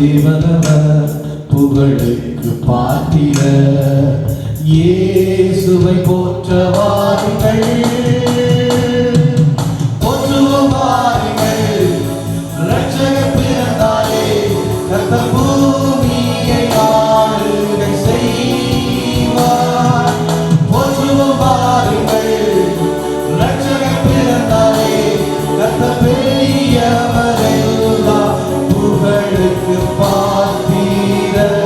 தேவனவர் புகழுக்கு பாத்திரர். இயேசுவை போற்ற வாருங்கள், போற்றுவோம் வாருங்கள். இரட்சகர் பிறந்தாரே, கர்த்தர் பூமியை ஆளுகை செய்வார். போற்றுவோம் வாருங்கள், இரட்சகர் பிறந்தாரே, கர்த்தர் பெரியவர் எல்லாம் புகழுக்கு பாத்திரர்.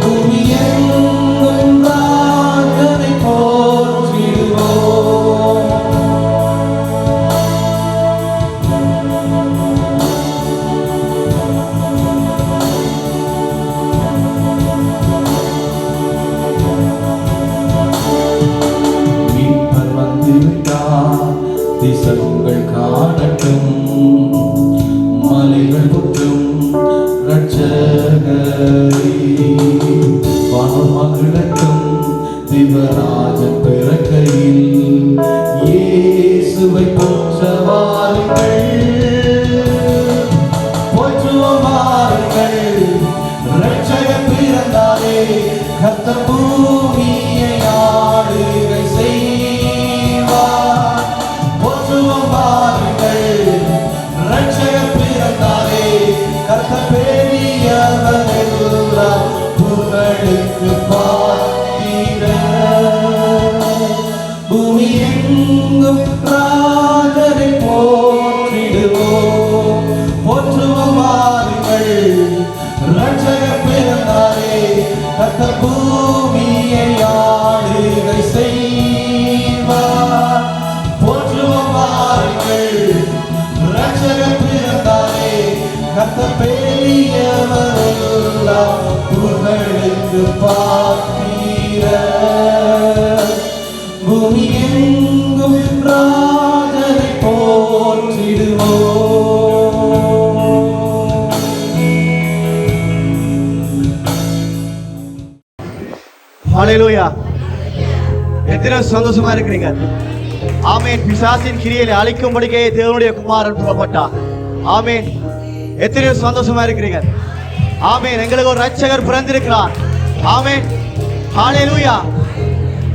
பூமியெங்கும் ராஜனை போற்றிடுவோம். மீட்பர் வந்துவிட்டார், திசைகள் காணட்டும், மலைகள் புற்றும் இரட்சகரே. வானம் மகிழட்டும், திவராஜன் பிறக்கையில். இயேசுவை போற்ற வாருங்கள், போற்றுவோம் வாருங்கள். இரட்சகர் பிறந்தாரே, கர்த்தர் பூமியை ஆளுகை செய்வார். போற்றுவோம் வாருங்கள், இரட்சகர் பிறந்தாரே, கர்த்தர் பெரியவர் எல்லாம் புகழுக்கு பாத்திரர். பூமியெங்கும் ராஜனை போற்றிடுவோம். போற்றுவோம் வாருங்கள், இரட்சகர் பிறந்தாரே, கர்த்தர் பூமியை ஆளுகை செய்வார். போற்றுவோம் வாருங்கள், இரட்சகர் பிறந்தாரே, கர்த்தர் பெரியவர் எல்லாம் புகழுக்கு பாத்திரர். பூமியெங்கும் ராஜனை போற்றிடுவோம். ஹல்லேலூயா. எத்தனை சந்தோஷமா இருக்கிறீங்க? ஆமென். பிசாசின் கிரியையை அழிக்கும்படிக்கே தேவனுடைய குமாரன் புறப்பட்டார். ஆமென். எத்தனை சந்தோஷமா இருக்கிறீங்க? ஆமென். எங்களுக்கு ஒரு இரட்சகர் பிறந்திருக்கிறார். ஆமென். ஹல்லேலூயா.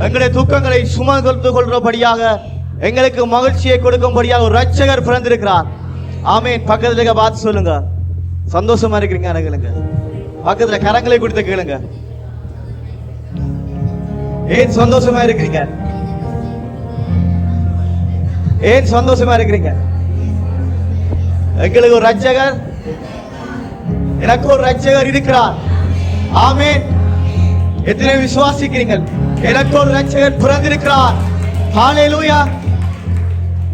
எங்களுடைய துக்கங்களை சுமந்து கொள்றபடியாக, எங்களுக்கு மகிழ்ச்சியை கொடுக்கும்படியாக ஒரு இரட்சகர் பிறந்திருக்கிறார். ஆமென். பக்கத்துல பார்த்து சொல்லுங்க, சந்தோஷமா இருக்கிறீங்க? கேளுங்க, பக்கத்துல கரங்களை கொடுத்து கேளுங்க. ஏன் சந்தோஷமா இருக்கிறீங்க? ஏன் சந்தோஷமா இருக்கிறீங்க? எங்களுக்கு ஒரு இரட்சகர், எனக்கு ஒரு இரட்சகர் இருக்கிறார். ஆமென். எத்தனை விசுவாசிக்கிறீர்கள்? எனக்கு ஒரு இரட்சகர் பிறந்திருக்கிறார். ஹல்லேலூயா.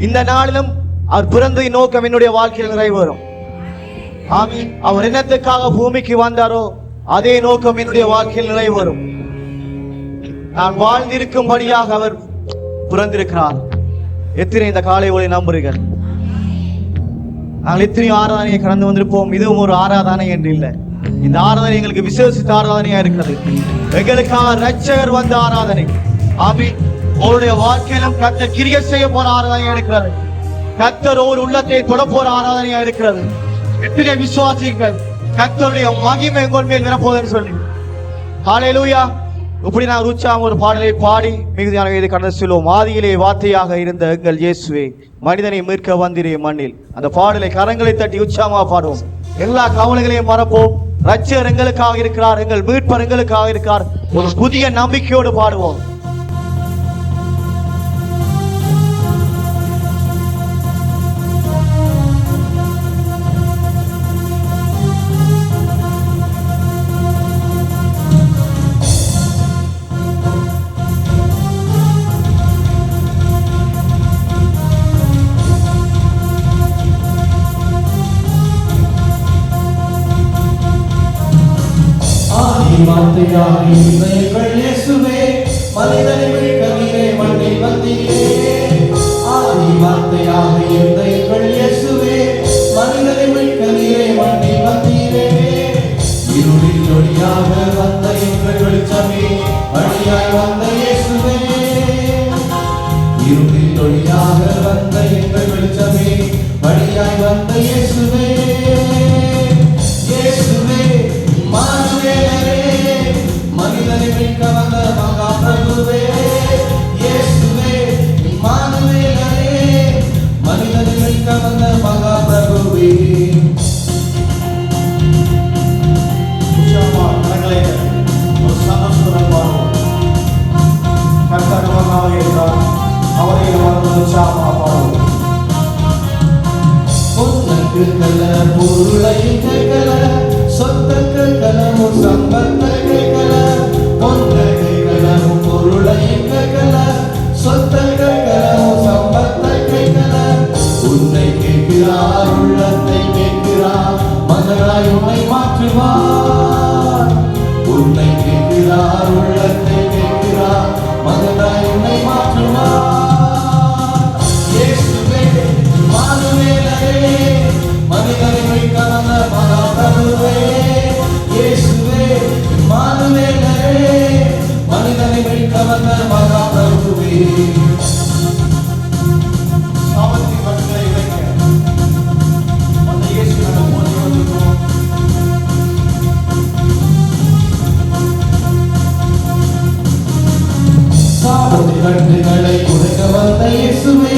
இந்த நாளிலும் அவர் பிறந்ததின் நோக்கம் என்னுடைய வாழ்க்கையில் நிறைவேறும். ஆமென். அவர் என்னத்துக்காக பூமிக்கு வந்தாரோ அதே நோக்கம் என்னுடைய வாழ்க்கையில் நிறைவேறும். நான் வாழ்ந்திருக்கும்படியாக அவர் பிறந்திருக்கிறார். எத்தனை இந்த காலை ஒளி நம்புறீர்கள்? நாங்கள் எத்தனையோ ஆராதனையை கடந்து வந்திருப்போம். இதுவும் ஒரு ஆராதனை என்று இல்லை. இந்த ஆராதனை எங்களுக்கு விசேஷித்த ஆராதனையா இருக்கிறது. எங்களுக்காக இரட்சகர் வந்த ஆராதனை. ஆமென். உங்களுடைய வாழ்க்கையிலும் கர்த்தர் கிரியை செய்ய போற ஆராதனையா இருக்கிறது. கர்த்தர் ஒரு உள்ளத்தை தொட போற ஆராதனையா இருக்கிறது. எத்தனை விசுவாசிகள் கர்த்தருடைய மகிமை உங்கள் மேல் நிரப்போதுன்னு சொல்லி. ஹல்லேலூயா. இப்படி நான் உற்சாகம் ஒரு பாடலை பாடி மிகுதியான இதை கடந்து செல்வோம். ஆதியிலே வார்த்தையாக இருந்த எங்கள் இயேசுவே, மனிதனை மீட்க வந்திரே மண்ணில். அந்த பாடலை கரங்களை தட்டி உற்சாகமாக பாடுவோம். எல்லா கவலைகளையும் மறப்போம். இரட்சகர் எங்களுக்காக இருக்கிறார், எங்கள் மீட்பர் எங்களுக்காக இருக்கிறார். ஒரு புதிய நம்பிக்கையோடு பாடுவோம். வார்த்தையாகி எங்கள் இயேசுவே, மனிதனை மீட்க நீரே மண்ணில் வந்தீரே. ஆதி வார்த்தையாகி எங்கள் இயேசுவே, மனிதனை மீட்க நீரே மண்ணில் வந்தீரே. இருளில் ஒளியாக வந்த எங்கள் வெளிச்சமே, வழியாய் வந்த இயேசுவே. இருளில் ஒளியாக வந்த எங்கள் வெளிச்சமே, வழியாய் வந்த இயேசுவே. மாற்றுவார். உன்னை கேட்கிறார், உள்ளத்தை கேட்கிறார், மகனாய் உன்னை மாற்றுவார். இயேசுவே இம்மானுவேலே, மனிதனை கலந்த மகாபிரபுவே. இயேசுவே இம்மானுவேலே, மனிதனை கலந்த மகாபிரபுவே. சாபத்தின் கட்டுகளை இணைக்க அந்த இயேசு நாம் ஓடி வந்திருக்கிறோம். சாபத்தின் கட்டுகளை உடைக்க வந்த இயேசுவே,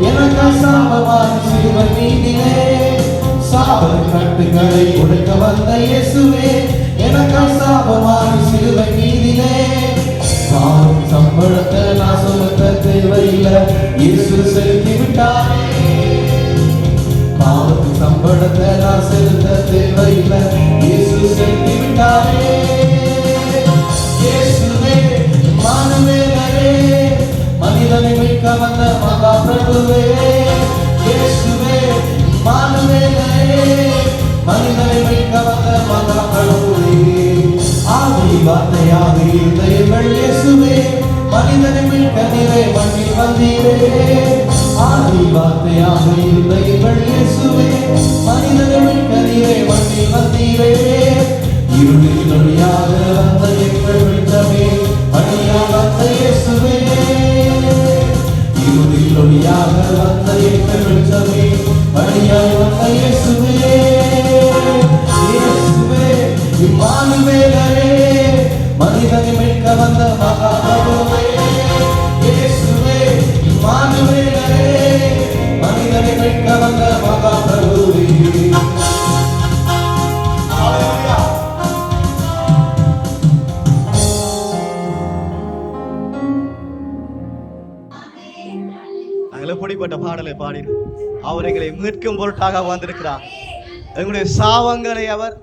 எனக்காய் சாபமாய் சிலுவை மீதிலே. சாபத்தின் கட்டுகளை உடைக்க வந்த இயேசுவே, எனக்காய் சாபமாய் சிலுவை மீதிலே. பாவம் சம்பளத்தை நான் சுமத்த தேவையில்லை, இயேசு செலுத்தி விட்டாரே. பாவத்தின் சம்பளத்தை நான் செலுத்த தேவையில்லை, இயேசு செலுத்தி விட்டாரே. இயேசுவே இம்மானுவேலே, மனிதனை மீட்க வந்த மகாபிரபுவே. இயேசுவே இம்மானுவேலே, மனிதனை மீட்க வந்த மகாபிரபுவே. ஆதி வார்த்தையாக இருந்தீர்கள் இயேசுவே, மனிதனை மீட்க நீரே மண்ணில் வந்தீரே. ஆதி வார்த்தையாக இருந்தீர்கள் இயேசுவே, மனிதனை மீட்க நீரே மண்ணில் வந்தீரே. இருளின் ஒளியாக வந்த எங்கள் வெளிச்சமே, பணியாக வந்த இயேசுவே. இருளின் ஒளியாக வந்த எங்கள் வெளிச்சமே, பணியாக வந்த இயேசுவே. இயேசுவே இம்மானுவேலே, மனிதனை மீட்க வந்த மகாபிரபுவே. இயேசுவே இம்மானுவேலே, மனிதனை மீட்க வந்த மகாபிரபுவே. ஹல்லேலூயா. நாங்கள் எப்படிப்பட்ட பாடலை பாடினோம். அவர் எங்களை மீட்கும் பொருட்டாக வந்திருக்கிறார். எங்களுடைய சாபங்களை அவர்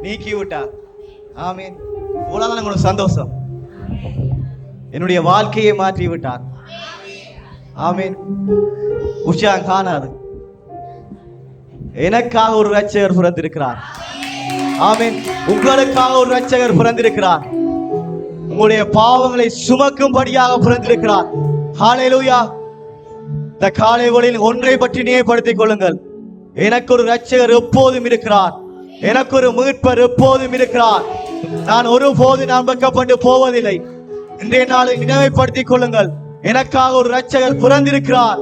நீக்கி விட்டார். ஆமீன். இவ்வளவுதான் உங்களுக்கு சந்தோஷம். என்னுடைய வாழ்க்கையை மாற்றி விட்டார். ஆமீன். உற்சாகம் காணாது. எனக்காக ஒரு இரட்சகர் பிறந்திருக்கிறார். ஆமீன். உங்களுக்காக ஒரு இரட்சகர் பிறந்திருக்கிறார். உங்களுடைய பாவங்களை சுமக்கும்படியாக பிறந்திருக்கிறார். ஹல்லேலூயா. இந்த காலை வேளையில் ஒன்றை பற்றி நினைவுபடுத்திக் கொள்ளுங்கள். எனக்கு ஒரு இரட்சகர் எப்போதும் இருக்கிறார். எனக்கு ஒரு மீட்பர் எப்போதும் இருக்கிறார். நான் ஒருபோது நான் வெட்கப்பட்டு போவதில்லை. இன்றைய நாளை நினைவுபடுத்திக் கொள்ளுங்கள். எனக்காக ஒரு இரட்சகர் பிறந்திருக்கிறார்.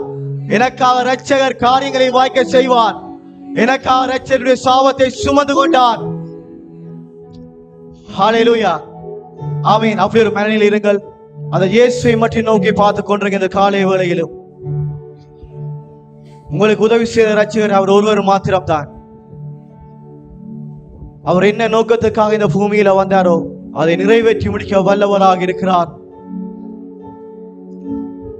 எனக்காக இரட்சகர் காரியங்களை வாய்க்க செய்வார். எனக்காக இரட்சகருடைய சாபத்தை சுமந்து கொண்டார். ஹல்லேலூயா. ஆமீன். அப்படி ஒரு மனநிலையில் இருங்கள். அந்த இயேசுவை மட்டும் நோக்கி பார்த்துக் கொண்டிருக்கிற இந்த காலை வேளையிலும் உங்களுக்கு உதவி செய்த இரட்சகர் அவர் ஒருவர் மாத்திரம்தான். அவர் என்ன நோக்கத்துக்காக இந்த பூமியில வந்தாரோ அதை நிறைவேற்றி முடிக்க வல்லவராக இருக்கிறார்.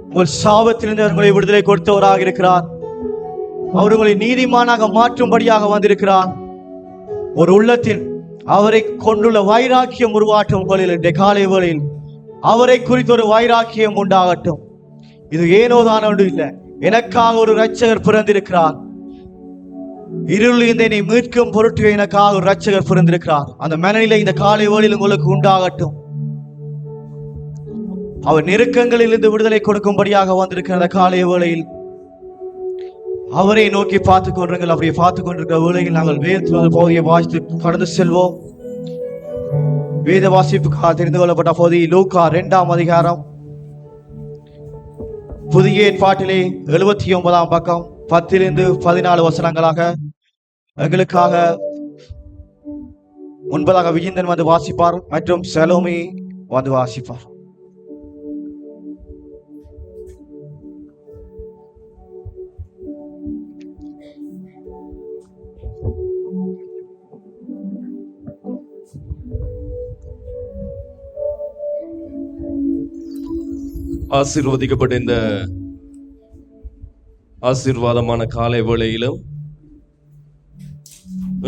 உங்கள் சாபத்திலிருந்து உங்களை விடுதலை கொடுத்தவராக இருக்கிறார். அவர் உங்களை நீதிமானாக மாற்றும்படியாக வந்திருக்கிறார். ஒரு உள்ளத்தில் அவரை கொண்டுள்ள வைராக்கியம் உருவாற்றும் உங்களில் இன்றைய காலை வேளையில் அவரை குறித்து ஒரு வைராக்கியம் உண்டாகட்டும். இது ஏனோதான் ஒன்று இல்லை. எனக்காக ஒரு இரட்சகர் பிறந்திருக்கிறார். இருள் என்னை மீட்கும் பொருட்டு எனக்காக ஒரு இரட்சகர் பிறந்திருக்கிறார். அந்த மனநிலை இந்த காலை வேளையில் உங்களுக்கு உண்டாகட்டும். அவர் நெருக்கங்களில் இருந்து விடுதலை கொடுக்கும்படியாக வந்திருக்கிற அந்த காலை வேளையில் அவரை நோக்கி பார்த்துக் கொண்டிருங்கள். அப்படியே பார்த்துக் கொண்டிருக்கிற வேளையில் நாங்கள் வேதத்தில் பகுதியை வாசித்து கடந்து செல்வோம். வேத வாசிப்புக்காக தெரிந்து கொள்ளப்பட்ட பகுதி லூக்கா 2ஆம் அதிகாரம் புதிய ஏற்பாட்டிலே 79ஆம் பக்கம் 10 - 14 வசனங்களாக எங்களுக்காக முன்பதாக விஜயந்தன் வந்து வாசிப்பார் மற்றும் செலோமி வந்து வாசிப்பார். ஆசீர்வதிக்கப்பட்ட இந்த ஆசீர்வாதமான காலை வேளையிலும்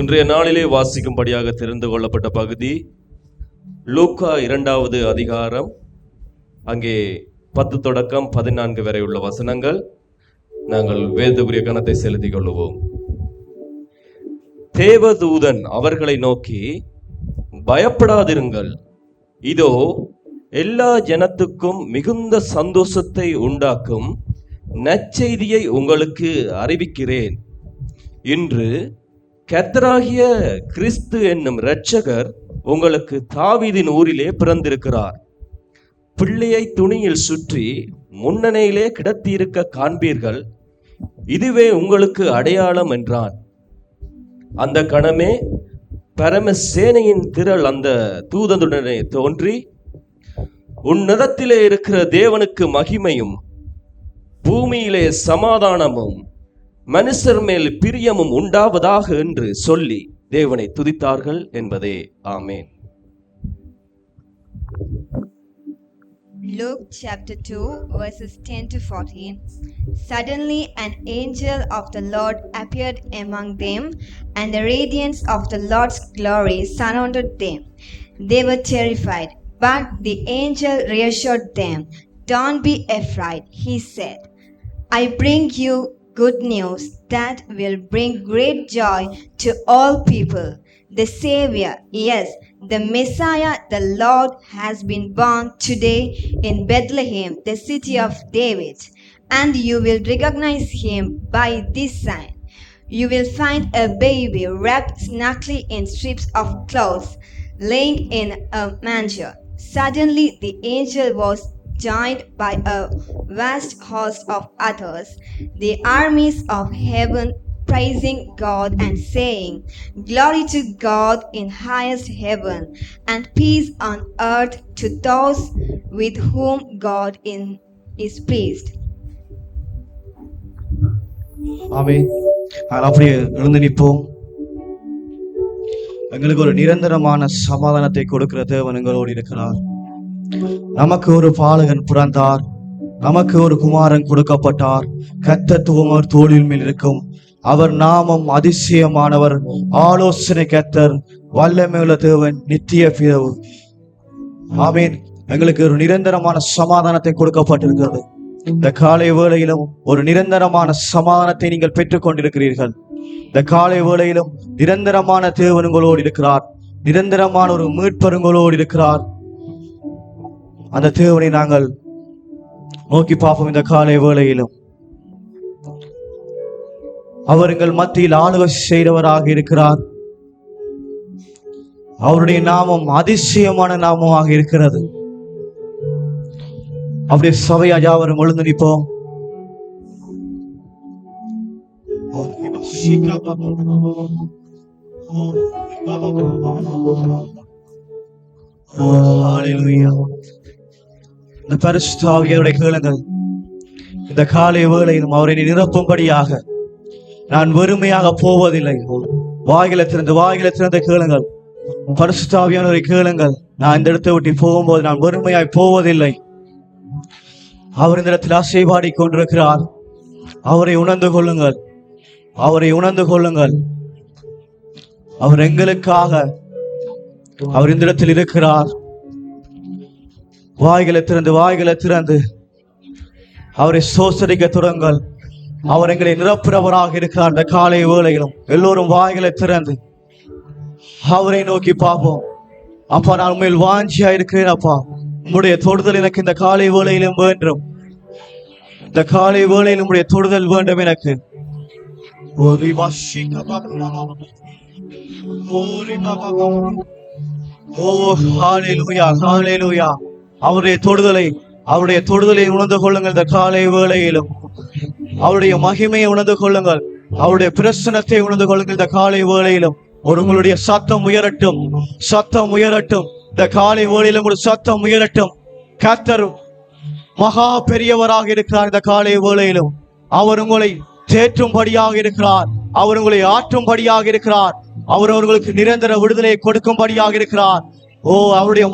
இன்றைய நாளிலே வாசிக்கும்படியாக தெரிந்து கொள்ளப்பட்ட பகுதி லூக்கா 2வது அதிகாரம், அங்கே 10 தொடக்கம் 14 வரை உள்ள வசனங்கள். நாங்கள் வேதத்துக்குரிய கணத்தை செலுத்திக் கொள்வோம். தேவதூதன் அவர்களை நோக்கி, பயப்படாதிருங்கள், இதோ எல்லா ஜனத்துக்கும் மிகுந்த சந்தோஷத்தை உண்டாக்கும் நற்செய்தியை உங்களுக்கு அறிவிக்கிறேன். இன்று கர்த்தராகிய கிறிஸ்து என்னும் இரட்சகர் உங்களுக்கு தாவீதின் ஊரிலே பிறந்திருக்கிறார். பிள்ளையை துணியில் சுற்றி முன்னணையிலே கிடத்தியிருக்க காண்பீர்கள். இதுவே உங்களுக்கு அடையாளம் என்றான். அந்த கணமே பரமசேனையின் திரள் அந்த தூதனுடனே தோன்றி, உன்னதத்திலே இருக்கிற தேவனுக்கு மகிமையும் பூமியிலே சமாதானமும் மனுஷர் மேல் பிரியமும் உண்டாவதாக என்று சொல்லி தேவனை துதித்தார்கள் என்பதே. ஆமென். Luke chapter 2 verses 10 to 14. Suddenly an angel of the Lord appeared among them, and the radiance of the Lord's glory surrounded them. They were terrified, but the angel reassured them. "Don't be afraid," he said. "I bring you good news that will bring great joy to all people. The Savior, yes, the Messiah, the Lord, has been born today in Bethlehem, the city of David, and you will recognize him by this sign. You will find a baby wrapped snugly in strips of cloth, lying in a manger." Suddenly the angel was joined by a vast host of others, the armies of heaven, praising God and saying, "Glory to God in highest heaven, and peace on earth to those with whom God is pleased." ஆமென். நாங்கள் அப்படியே எழுந்து நிற்போம். எங்களுக்கு ஒரு நிரந்தரமான சமாதானத்தை கொடுக்கிற தேவன் எங்களோடு இருக்கிறார். நமக்கு ஒரு பாலகன் பிறந்தார், நமக்கு ஒரு குமாரன் கொடுக்கப்பட்டார். கர்த்தத்துவம் அவர் தோளின் மேல் இருக்கும். அவர் நாமம் அதிசயமானவர், ஆலோசனை கர்த்தர், வல்லமையுள்ள தேவன், நித்திய பிதாவு. ஆமென். எங்களுக்கு ஒரு நிரந்தரமான சமாதானத்தை கொடுக்கப்பட்டிருக்கிறது. இந்த காலை வேளையிலும் ஒரு நிரந்தரமான சமாதானத்தை நீங்கள் பெற்றுக் கொண்டிருக்கிறீர்கள். இந்த காலை வேளையிலும் நிரந்தரமான தேவன் உங்களோடு இருக்கிறார். நிரந்தரமான ஒரு மீட்பர் உங்களோடு இருக்கிறார். அந்த தேவனை நாங்கள் நோக்கி பார்ப்போம். இந்த காலை வேளையிலும் அவர் எங்கள் மத்தியில் ஆளுகை செய்தவராக இருக்கிறார். அவருடைய நாமம் அதிசயமான நாமமாக இருக்கிறது. அப்படியே சபையா யாவரும் எழுந்து நிற்போம். இந்த பரிசுத்த ஆவியானவரை கேளுங்கள். இந்த காலை வேளையிலும் அவரை நிரப்பும்படியாக நான் வெறுமையாக போவதில்லை. வாயில திறந்து கேளுங்கள். பரிசுத்த ஆவியானவரை கேளுங்கள். நான் இந்த இடத்தை விட்டு போகும்போது நான் வெறுமையாய் போவதில்லை. அவர் இந்த இடத்தில் ஆசைபாடி கொண்டிருக்கிறார். அவரை உணர்ந்து கொள்ளுங்கள். அவரை உணர்ந்து கொள்ளுங்கள். அவர் எங்களுக்காக அவர் இந்த இடத்தில் இருக்கிறார். வாய்களை திறந்து அவரை சோசரிக்க தொடங்கள். அவர் எங்களை நிரப்புறவராக இருக்கிறார். இந்த காலை வேளையிலும் எல்லோரும் வாய்களை திறந்து அவரை நோக்கி பார்ப்போம். அப்பா, நான் உண்மையில் வாஞ்சியா இருக்கிறேன். அப்பா, உம்முடைய தொடுதல் எனக்கு இந்த காலை வேளையிலும் வேண்டும். இந்த காலை வேளையிலும் உம்முடைய தொடுதல் வேண்டும் எனக்கு. அவருடைய தொடுதலை உணர்ந்து கொள்ளுங்கள். இந்த காலை வேளையிலும் அவருடைய மகிமையை உணர்ந்து கொள்ளுங்கள். அவருடைய பிரசனத்தை உணர்ந்து கொள்ளுங்கள். இந்த காலை வேளையிலும் உங்களுடைய சத்தம் உயரட்டும். இந்த காலை வேளையிலும் ஒரு சத்தம் உயரட்டும். கர்த்தர் மகா பெரியவராக இருக்கிறார். இந்த காலை வேளையிலும் அவர் உங்களை தேற்றும்படியாக இருக்கிறார். அவர் உங்களை ஆற்றும்படியாக இருக்கிறார். அவர் அவர்களுக்கு நிரந்தர விடுதலை கொடுக்கும்படியாக இருக்கிறார். அவருடைய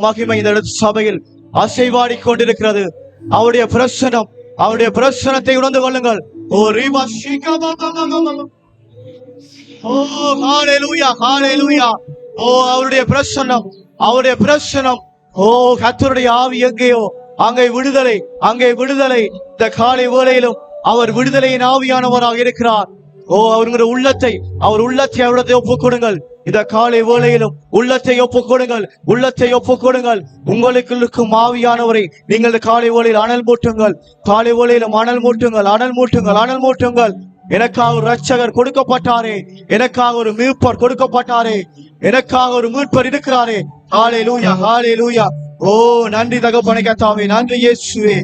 மகிமை இந்த சபையில் அசைவாடி கொண்டிருக்கிறது. அவருடைய பிரசனத்தை உணர்ந்து கொள்ளுங்கள். அவருடைய பிரசனம் கர்த்தருடைய ஆவி எங்கேயோ அங்கே விடுதலை. இந்த காலை வேளையிலும் அவர் விடுதலையின் ஆவியானவராக இருக்கிறார். அவருடைய உள்ளத்தை அவருடைய ஒப்புக் கொடுங்கள். இந்த காலை வேளையிலும் உள்ளத்தை ஒப்புக் கொடுங்கள், உள்ளத்தை ஒப்புக் கொடுங்கள். உங்களுக்கு இருக்கும் ஆவியானவரை நீங்கள் இந்த காலை வேளையில் அனல் மூட்டுங்கள். காலை வேளையிலும் அனல் மூட்டுங்கள், அனல் மூட்டுங்கள், அனல் மூட்டுங்கள். எனக்காக ஒரு ரட்சகர் கொடுக்கப்பட்டாரே, எனக்காக ஒரு மீட்பர் கொடுக்கப்பட்டாரே, எனக்காக ஒரு மீட்பர் இருக்கிறாரே. ஹல்லேலூயா, ஹல்லேலூயா. ஓ நன்றி தகப்பனே கர்த்தாவே, நன்றி இயேசுவே.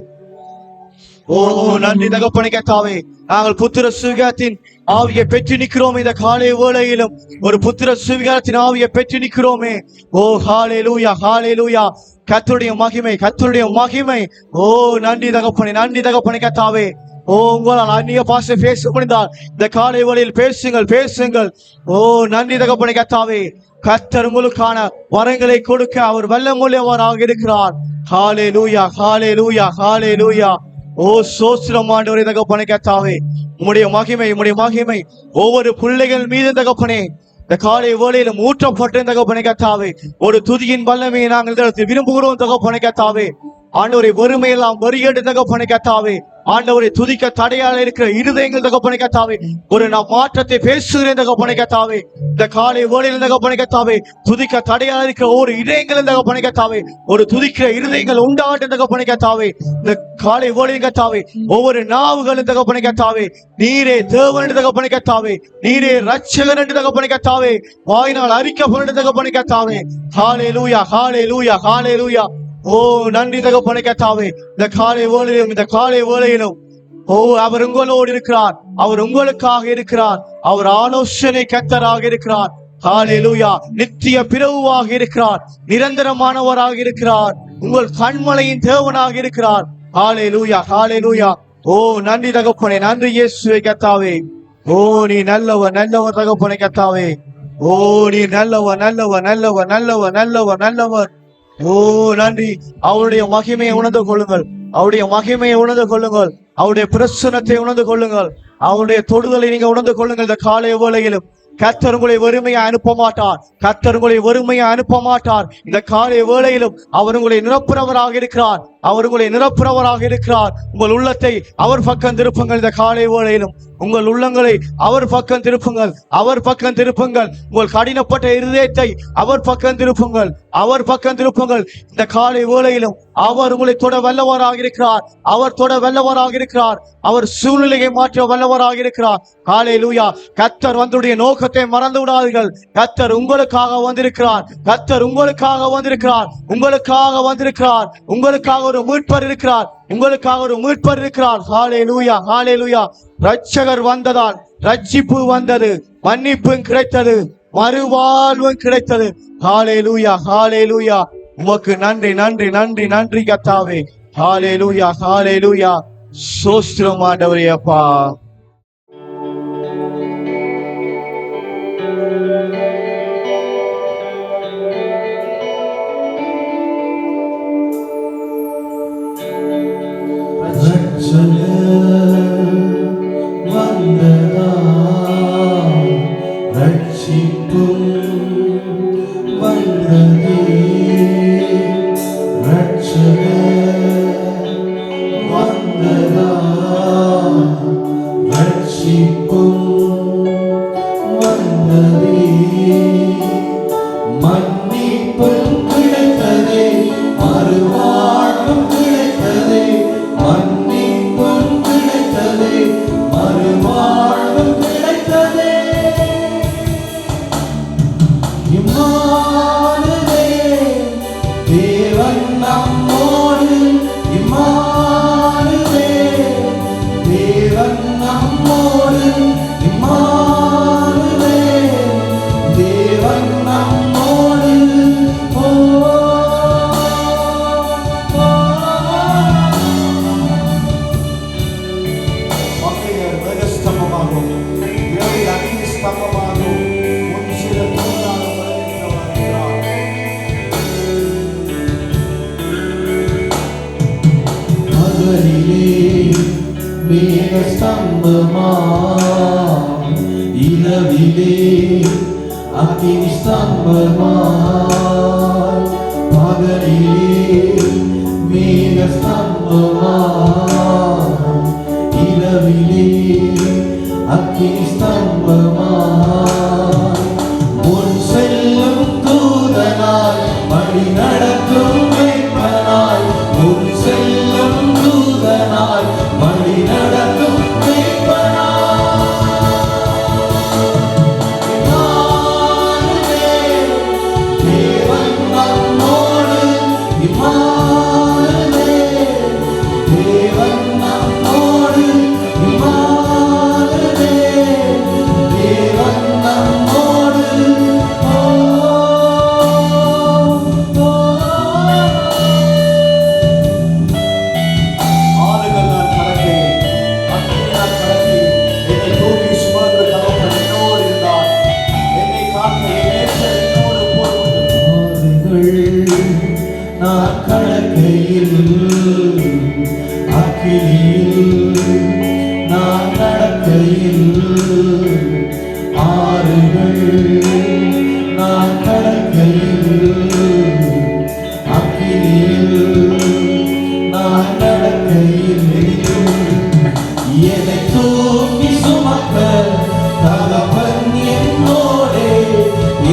ஓ நன்றி தகப்பனே கர்த்தாவே. நாங்கள் புத்திர சுவிகாரத்தின் ஆவியை பெற்று நிற்கிறோம். இந்த காலை வேளையிலும் ஒரு புத்திர சுவிகாரத்தின் ஆவியை பெற்று நிற்கிறோமே. ஓ ஹல்லேலூயா, ஹல்லேலூயா. கர்த்தருடைய மகிமை, கர்த்தருடைய மகிமை. ஓ நன்றி தகப்பனே, நன்றி தகப்பனே கர்த்தாவே. ஓ உங்களால் அந்நிய பாஷை பேச முடிந்தால் இந்த காலை வேளையில் பேசுங்கள், பேசுங்கள். ஓ நன்றி தகப்பனே கர்த்தாவே. கர்த்தர் உங்களுக்கான வரங்களை கொடுக்க அவர் வல்லமுள்ளவராக இருக்கிறார். ஹல்லேலூயா, ஹல்லேலூயா, ஹல்லேலூயா. ஓ சோஸ்திரம் ஆண்டவரே தகப்பனே கர்த்தாவே. உம்முடைய மகிமை, உம்முடைய மகிமை ஒவ்வொரு பிள்ளைகள் மீது தகப்பனே இந்த காலை வேளையிலும் ஊற்றப்பட்ட தகப்பனே கர்த்தாவே. ஒரு துதியின் வல்லமையை நாங்கள் விரும்புகிறோம் தகப்பனே கர்த்தாவே. ஆண்டவரை வறுமையெல்லாம் வரியேடு தகப்பனே கர்த்தாவே. ஆண்டவரை துதிக்க தடையால இருக்கிற இருதயங்கள் தகப்பனே கர்த்தாவே. ஒரு நான் மாற்றத்தை பேசுகிறேன் தகப்பனே கர்த்தாவே. இந்த காலை வேளையில் தகப்பனே கர்த்தாவே துதிக்க தடையால இருக்கிற ஒரு இதயங்கள் தகப்பனே கர்த்தாவே, ஒரு துதிக்கிற இருதயங்கள் உண்டாகட்டும் தகப்பனே கர்த்தாவே. இந்த காலை வேளையில் கர்த்தாவே ஒவ்வொரு நாவுகளும் தகப்பனே கர்த்தாவே நீரே தேவன் தகப்பனே கர்த்தாவே, நீரே ரட்சகர் என்று தகப்பனே கர்த்தாவே வாயினால் அறிக்கப்படும் தகப்பனே கர்த்தாவே. ஹல்லேலூயா, ஹல்லேலூயா, ஹல்லேலூயா. ஓ நன்றி தகப்பனே கர்த்தாவே. இந்த காலை வேளையிலும் ஓ அவர் உங்களோடு இருக்கிறார், அவர் உங்களுக்காக இருக்கிறார், அவர் ஆலோசனை கர்த்தராக இருக்கிறார். ஹல்லேலூயா. நித்திய பிறவாக இருக்கிறார், நிரந்தரமானவராக இருக்கிறார், உங்கள் கண்மலையின் தேவனாக இருக்கிறார். ஹல்லேலூயா, ஹல்லேலூயா. ஓ நன்றி தகப்பனே, நன்றி இயேசுவே கர்த்தாவே. ஓ நீ நல்லவர், நல்லவர் தகப்பனே கர்த்தாவே. ஓ நீ நல்லவர், நல்லவர், நல்லவர், நல்லவர், நல்லவர், நல்லவர். ஓ நன்றி. அவருடைய மகிமையை உணர்ந்து கொள்ளுங்கள், அவருடைய மகிமையை உணர்ந்து கொள்ளுங்கள், அவருடைய பிரசன்னத்தை உணர்ந்து கொள்ளுங்கள், அவருடைய தொடுதலை நீங்க உணர்ந்து கொள்ளுங்கள். இந்த காலை வேளையிலும் கர்த்தர் உங்களை வறுமையை அனுப்ப மாட்டார், கர்த்தர் உங்களை வறுமையை அனுப்ப மாட்டார். இந்த காலை வேளையிலும் அவர் உங்களை நிரப்புறவராக இருக்கிறார், அவர் உங்களை நிரப்புறவராக இருக்கிறார். உங்கள் உள்ளத்தை அவர் பக்கம் திருப்புங்கள். இந்த காலை வேளையிலும் உங்கள் உள்ளங்களை அவர் பக்கம் திருப்புங்கள், அவர் பக்கம் திருப்புங்கள். உங்கள் கடினப்பட்ட இருதயத்தை அவர் பக்கம் திருப்புங்கள், அவர் பக்கம் திருப்புங்கள். இந்த காலை வேளையிலும் அவர் உங்களை தொட வல்லவராக இருக்கிறார், அவர் தொட வல்லவராக இருக்கிறார், அவர் சூழ்நிலையை மாற்ற வல்லவராக இருக்கிறார். ஹல்லேலூயா. கர்த்தர் வந்துடைய நோக்கத்தை மறந்து விடாதீர்கள். கர்த்தர் உங்களுக்காக வந்திருக்கிறார், கர்த்தர் உங்களுக்காக வந்திருக்கிறார், உங்களுக்காக வந்திருக்கிறார். உங்களுக்காக ஒரு மீட்பர் இருக்கிறார், உங்களுக்காக ஒரு மீட்பர் இருக்கிறார். ஹல்லேலூயா, ஹல்லேலூயா. ரட்சகர் வந்ததால் ரட்சிப்பு வந்தது, மன்னிப்பும் கிடைத்தது, மறுவாழ்வும் கிடைத்தது. ஹல்லேலூயா, ஹல்லேலூயா. உமக்கு நன்றி, நன்றி, நன்றி, நன்றி கர்த்தாவே. ஹல்லேலூயா, ஹல்லேலூயா. ஸ்தோத்திரம் ஆண்டவரே அப்பா. இரவிலே அக்கினி ஸ்தம்பமாய், பகலிலே மேக ஸ்தம்பமாய், இரவிலே அக்கினி ஸ்தம்பமாய் முன் செல்லும் தூதனாய் வழி நடக்கும் மேய்ப்பனாய் முன் செல்லும் தூதனாய் வழி நடக்கும் நான் கடக்கையில் அக்கினியில் நான் நடக்கையில் ஆறுகள் நான் கடக்கையில் அக்கினியில் நான் நடக்கையில் என்னை தூக்கி சுமக்க தகப்பன் என்னோடே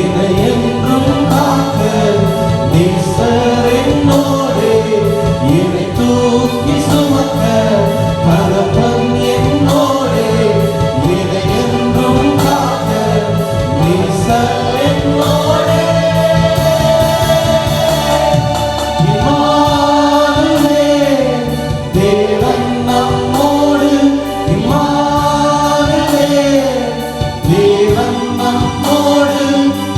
என்னை என்றும் காக்க நேசர் என்னோடே என்னை தூக்கி சுமக்க தகப்பன் என்னோடே என்னை என்றும் காக்க நேசர் என்னோடே இம்மானுவேல் தேவன் நம்மோடு இம்மானுவேல் தேவன் நம்மோடு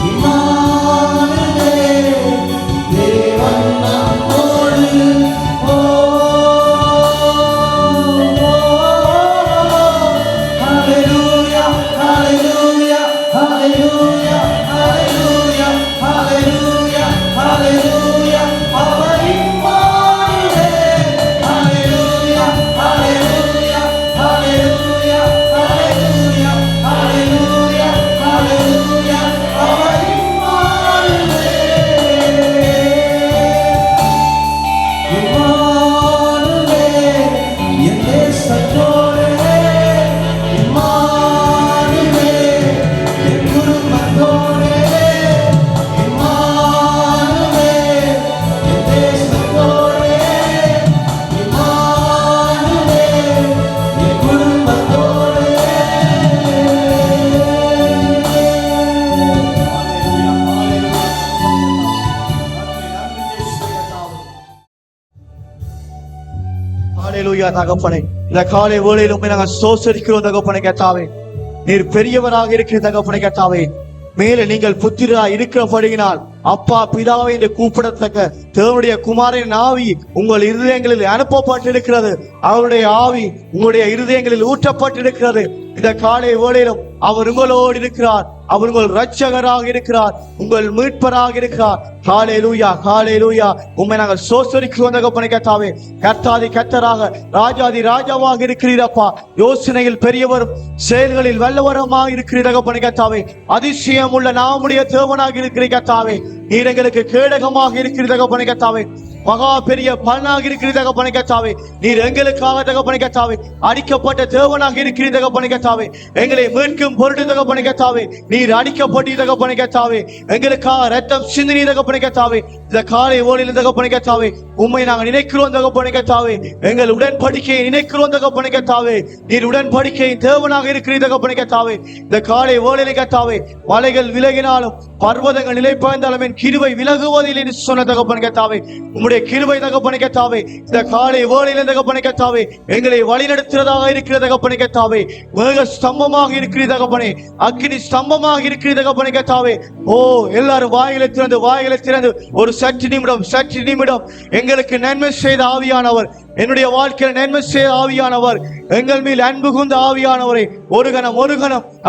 இம்மானுவேல் தேவன் நம்மோடு ஹalleluya ஹalleluya ஹalleluya ஹalleluya ஹalleluya ஹalleluya அவர் இம்மானுவேல் ஹalleluya ஹalleluya ஹalleluya ஹalleluya ஹalleluya ஹalleluya அவர் இம்மானுவேல் என் தேசத்தோடே இம்மானுவேல் என் குடும்பத்தோடே இம்மானுவேல் என் தேசத்தோடே இம்மானுவேல் என் குடும்பத்தோடே ஹalleluya தகப்பனே, இந்த காலை வேளையிலும் உம்மை நாங்கள் ஸ்தோத்திரிக்கிறோம் தகப்பனே கர்த்தாவே. நீர் பெரியவராக இருக்கிற தகப்பனே கர்த்தாவே. மேலே நீங்கள் புத்திரா இருக்கிறபடியினால் அப்பா பிதாவை என்று கூப்பிடத்தக்க தேவனுடைய குமாரின் ஆவி உங்கள் இருதயங்களில் அனுப்பப்பட்டிருக்கிறது. அவருடைய ஆவி உங்களுடைய இருதயங்களில் ஊற்றப்பட்டிருக்கிறது. இந்த காலை வேளையிலும் அவர் உங்களோடு இருக்கிறார். அவர் உங்கள் இரட்சகராக இருக்கிறார், உங்கள் மீட்பராக இருக்கிறார். ஹalleluya ஹalleluya. உம்மை நாங்கள் ஸ்தோத்திரிக்கிறோம் தகப்பனே கர்த்தாவே. கர்த்தாதி கர்த்தராக ராஜாதி ராஜாவாக இருக்கிறீரப்பா. யோசனையில் பெரியவரும் செயல்களில் வல்லவரமாக இருக்கிறீர் தகப்பனே கர்த்தாவே. அதிசயம் உள்ள நாமுடைய தேவனாக இருக்கிறீர் கர்த்தாவே. நீர் எங்களுக்கு கேடகமாக இருக்கிறீர் தகப்பனே கர்த்தாவே. மகா பெரிய பலனாக இருக்கிறீர் தகப்பனே கர்த்தாவே. நீர் எங்களுக்காக தகப்பனே கர்த்தாவே அடிக்கப்பட்ட தேவனாக இருக்கிறீர் தகப்பனே கர்த்தாவே. எங்களை மீட்கும் பொருட்டு தகப்பனே கர்த்தாவே நீர் அடிக்கப்பட்ட தகப்பனே கர்த்தாவே. எங்களுக்காக ரத்தம் சிந்தினீர் தகப்பனே கர்த்தாவே. இந்த காலை வேளையில் தகப்பனே கர்த்தாவே உம்மை நாங்கள் நினைக்கிறோம் தகப்பனே கர்த்தாவே. எங்கள் உடன்படிக்கையை நினைக்கிறோம் தகப்பனே கர்த்தாவே. நீர் உடன்படிக்கையின் தேவனாக இருக்கிறீர் தகப்பனே கர்த்தாவே. இந்த காலை வேளையில் கர்த்தாவே மலைகள் விலகினாலும் பர்வதங்கள் நிலை பாய்ந்தாலும் என் கிருபை விலகுவதில்லை என்று சொன்ன தகப்பனே கர்த்தாவே. உம்முடைய கிருபை தகப்பனே கர்த்தாவே இந்த காலை வேளையில் தகப்பனே கர்த்தாவே எங்களை வழிநடத்துவதாக இருக்கிற தகப்பனே கர்த்தாவே. மேக ஸ்தம்பமாக இருக்கிற தகப்பனே, அக்கினி ஸ்தம்பமாக இருக்கிற தகப்பனே கர்த்தாவே. ஓ எல்லாரும் வாயிலை திறந்து ஒரு சற்று நிமிடம் எங்களுக்கு நன்மை செய்த ஆவியானவர், என்னுடைய வாழ்க்கையில் நன்மை செய்த ஆவியானவர், எங்கள் மேல் அன்பு கூர்ந்த ஆவியானவரை ஒரு கணம்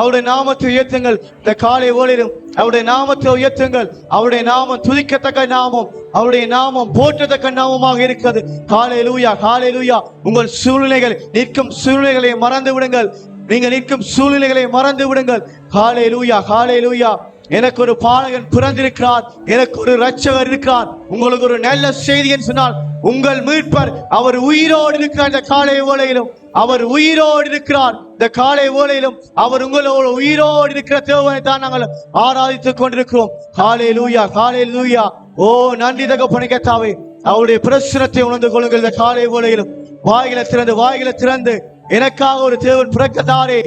அவருடைய நாமத்தை உயர்த்துங்கள். இந்த காலை வேளையிலும் அவருடைய நாமத்தை உயர்த்துங்கள். அவருடைய நாமம் துதிக்கத்தக்க நாமம், அவருடைய நாமம் போற்றத்தக்க நாமமாக இருக்கிறது. ஹalleluya ஹalleluya. உங்கள் சூழ்நிலைகள் நிற்கும் சூழ்நிலைகளை மறந்து விடுங்கள். நீங்க நிற்கும் சூழ்நிலைகளை மறந்து விடுங்கள். ஹalleluya ஹalleluya. எனக்கு ஒரு பாலகன் பிறந்திருக்கிறார், எனக்கு ஒரு இரட்சகர் இருக்கிறார். உங்களுக்கு ஒரு நல்ல செய்தி என்று சொன்னால், உங்கள் மீட்பர் அவர் உயிரோடு இருக்கிறார். இந்த காலை வேளையிலும் அவர் உயிரோடு இருக்கிறார். இந்த காலை வேளையிலும் அவர் உங்களோட உயிரோடு இருக்கிற தேவனை தான் நாங்கள் ஆராதித்துக் கொண்டிருக்கிறோம். ஹல்லேலூயா, ஹல்லேலூயா. ஓ நன்றி தகப்பனே கர்த்தாவே. அவருடைய பிரசன்னத்தை உணர்ந்து கொள்ளுங்கள். இந்த காலை வேளையிலும் வாய்களை திறந்து எனக்காக ஒரு தேவன் பிறக்கத்தாரே,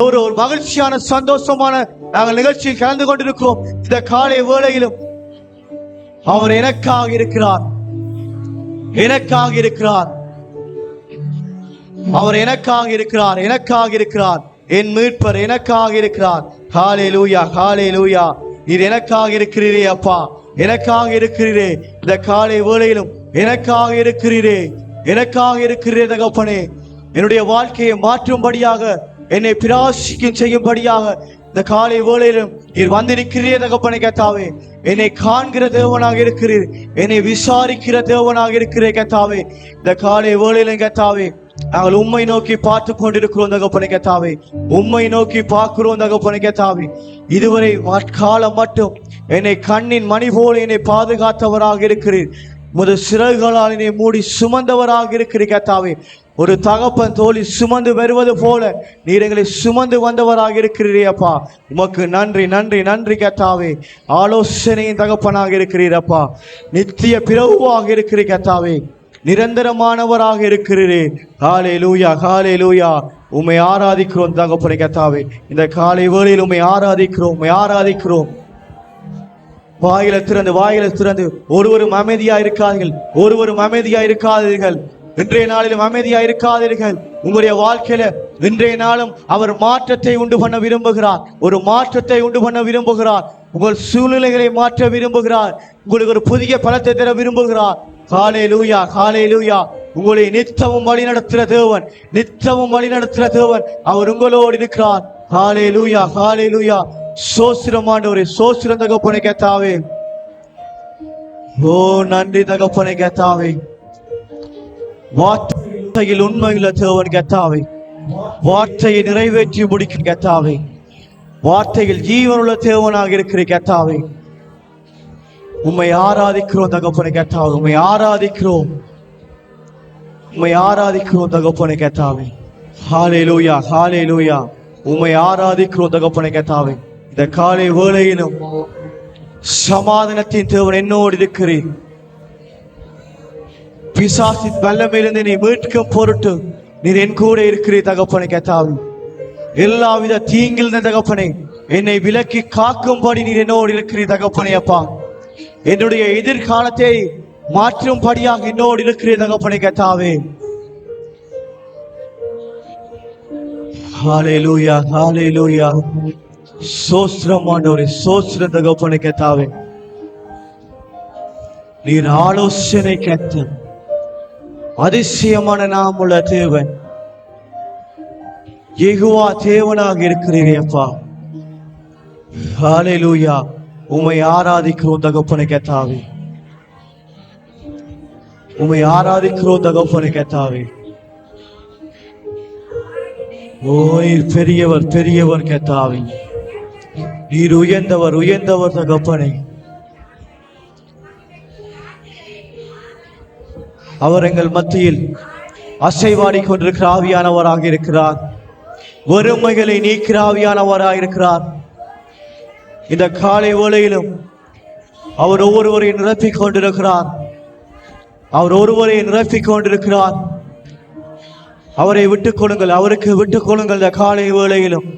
ஒரு மகிழ்ச்சியான சந்தோஷமான நாங்கள் நிகழ்ச்சியில் கலந்து கொண்டிருக்கிறோம். இந்த காலை வேளையிலும் அவர் எனக்காக இருக்கிறார், எனக்காக இருக்கிறார், அவர் எனக்காக இருக்கிறார், எனக்காக இருக்கிறார். என் மீட்பர் எனக்காக இருக்கிறார். ஹல்லேலூயா, ஹல்லேலூயா. நீர் எனக்காக இருக்கிறீரே அப்பா, எனக்காக இருக்கிறீரே. இந்த காலை வேளையிலும் எனக்காக இருக்கிறீரே, எனக்காக இருக்கிறீரே தகப்பனே. என்னுடைய வாழ்க்கையை மாற்றும்படியாக, என்னை பிரகாசிக்கும் செய்யும்படியாக இந்த காலை வேளையிலும் நீர் வந்திருக்கிறீரே தகப்பனே கர்த்தாவே. என்னை காண்கிற தேவனாக இருக்கிறீர், என்னை விசாரிக்கிற தேவனாக இருக்கிறே கர்த்தாவே. இந்த காலை வேளையிலும் கர்த்தாவே நாங்கள் உம்மை நோக்கி பார்த்து கொண்டிருக்கிறோம் தகப்பனே கர்த்தாவே. உம்மை நோக்கி பார்க்கிறோம் தகப்பனே கர்த்தாவே. இதுவரை காலம் மட்டும் என்னை கண்ணின் மணி போல என்னை பாதுகாத்தவராக இருக்கிறீர். முதல் சிறகுகளால் என்னை மூடி சுமந்தவராக இருக்கிறீர் கர்த்தாவே. ஒரு தகப்பன் தோழி சுமந்து வருவது போல நீர் எங்களை சுமந்து வந்தவராக இருக்கிறீரே அப்பா. உமக்கு நன்றி, நன்றி, நன்றி கர்த்தாவே. ஆலோசனையின் தகப்பனாக இருக்கிறீர் அப்பா. நித்திய பிரபுவாக இருக்கிறீர் கர்த்தாவே. நிரந்தரமானவராக இருக்கிறீரே. ஹல்லேலூயா, ஹல்லேலூயா. உம்மை ஆராதிக்கிறோம் தகப்பனே கர்த்தாவே. இந்த காலை வேளையில் உம்மை ஆராதிக்கிறோம், உம்மை ஆராதிக்கிறோம். வாயில திறந்து ஒருவரும் அமைதியா இருக்காதீர்கள், ஒருவரும் அமைதியா இருக்காதீர்கள். இன்றைய நாளிலும் அமைதியா இருக்காதீர்கள். உங்களுடைய வாழ்க்கையில இன்றைய நாளும் அவர் மாற்றத்தை உண்டு பண்ண விரும்புகிறார், ஒரு மாற்றத்தை உண்டு பண்ண விரும்புகிறார். உங்கள் சூழ்நிலைகளை மாற்ற விரும்புகிறார், உங்களுக்கு ஒரு புதிய பலத்தை தர விரும்புகிறார். ஹல்லேலூயா, ஹல்லேலூயா. உங்களை நித்தமும் வழி நடத்துகிற தேவன், நித்தமும் வழி நடத்துகிற தேவன் அவர் உங்களோடு இருக்கிறார். ஹல்லேலூயா, ஹல்லேலூயா. சோஸ்திரம் ஆண்டவரே, சோஸ்திரம் தகப்பனே கர்த்தாவே. ஓ நன்றி தகப்பனே கர்த்தாவே. வார்த்தையில் உண்மையுள்ள தேவன் கர்த்தாவே. வார்த்தையை நிறைவேற்றி முடிக்கும் கர்த்தாவே. வார்த்தையில் ஜீவனுள்ள தேவனாக இருக்கிற கர்த்தாவே. உம்மை ஆராதிக்கிறோம் தகப்பனே கர்த்தாவே. உம்மை ஆராதிக்கிறோம், உம்மை ஆராதிக்கிறோம் தகப்பனே கர்த்தாவே. ஹல்லேலூயா, ஹல்லேலூயா. உம்மை ஆராதிக்கிறோம் தகப்பனே கர்த்தாவே. இந்த காலை வேளையிலும் சமாதானத்தின் தேவன் என்னோடு இருக்கிறேன். பிசாசின் வல்லமையிலிருந்து நீ மீட்கும் பொருட்டு நீர் என் கூட இருக்கிறீர் தகப்பனே கர்த்தாவே. எல்லாவித தீங்கில் தகப்பனே என்னை விலக்கி காக்கும்படி நீர் என்னோடு இருக்கிறீர் தகப்பனே அப்பா. என்னுடைய எதிர்காலத்தை மாற்றும்படியாக என்னோடு இருக்கிறீர் தகப்பனே கர்த்தாவே. ஹல்லேலூயா, ஹல்லேலூயா. சோஸ்திரம் ஆண்டவரே, சோஸ்திரம் தகப்பனே கர்த்தாவே. நீர் ஆலோசனை கர்த்தர், அதிசயமான நாமுள்ள தேவன், யெகோவா தேவனாக இருக்கிறீரே அப்பா. ஹல்லேலூயா. உம்மை ஆராதிக்கிறோம் தகப்பனே கர்த்தாவே. உம்மை ஆராதிக்கிறோம் தகப்பனே கர்த்தாவே. ஓ நீர் பெரியவர், பெரியவர் கர்த்தாவே. நீர் உயர்ந்தவர், உயர்ந்தவர் தகப்பனே. அவர் எங்கள் மத்தியில் அசைவாடி கொண்டிருக்கிற ஆவியானவராக இருக்கிறார். வறுமைகளை நீக்கிற ஆவியானவராக இருக்கிறார். இந்த காலை வேளையிலும் அவர் ஒவ்வொருவரையும் நிரப்பிக் கொண்டிருக்கிறார். அவர் ஒருவரையும் நிரப்பிக் கொண்டிருக்கிறார். அவரை விட்டுக் கொள்ளுங்கள், அவருக்கு விட்டுக் கொள்ளுங்கள். இந்த காலை வேளையிலும்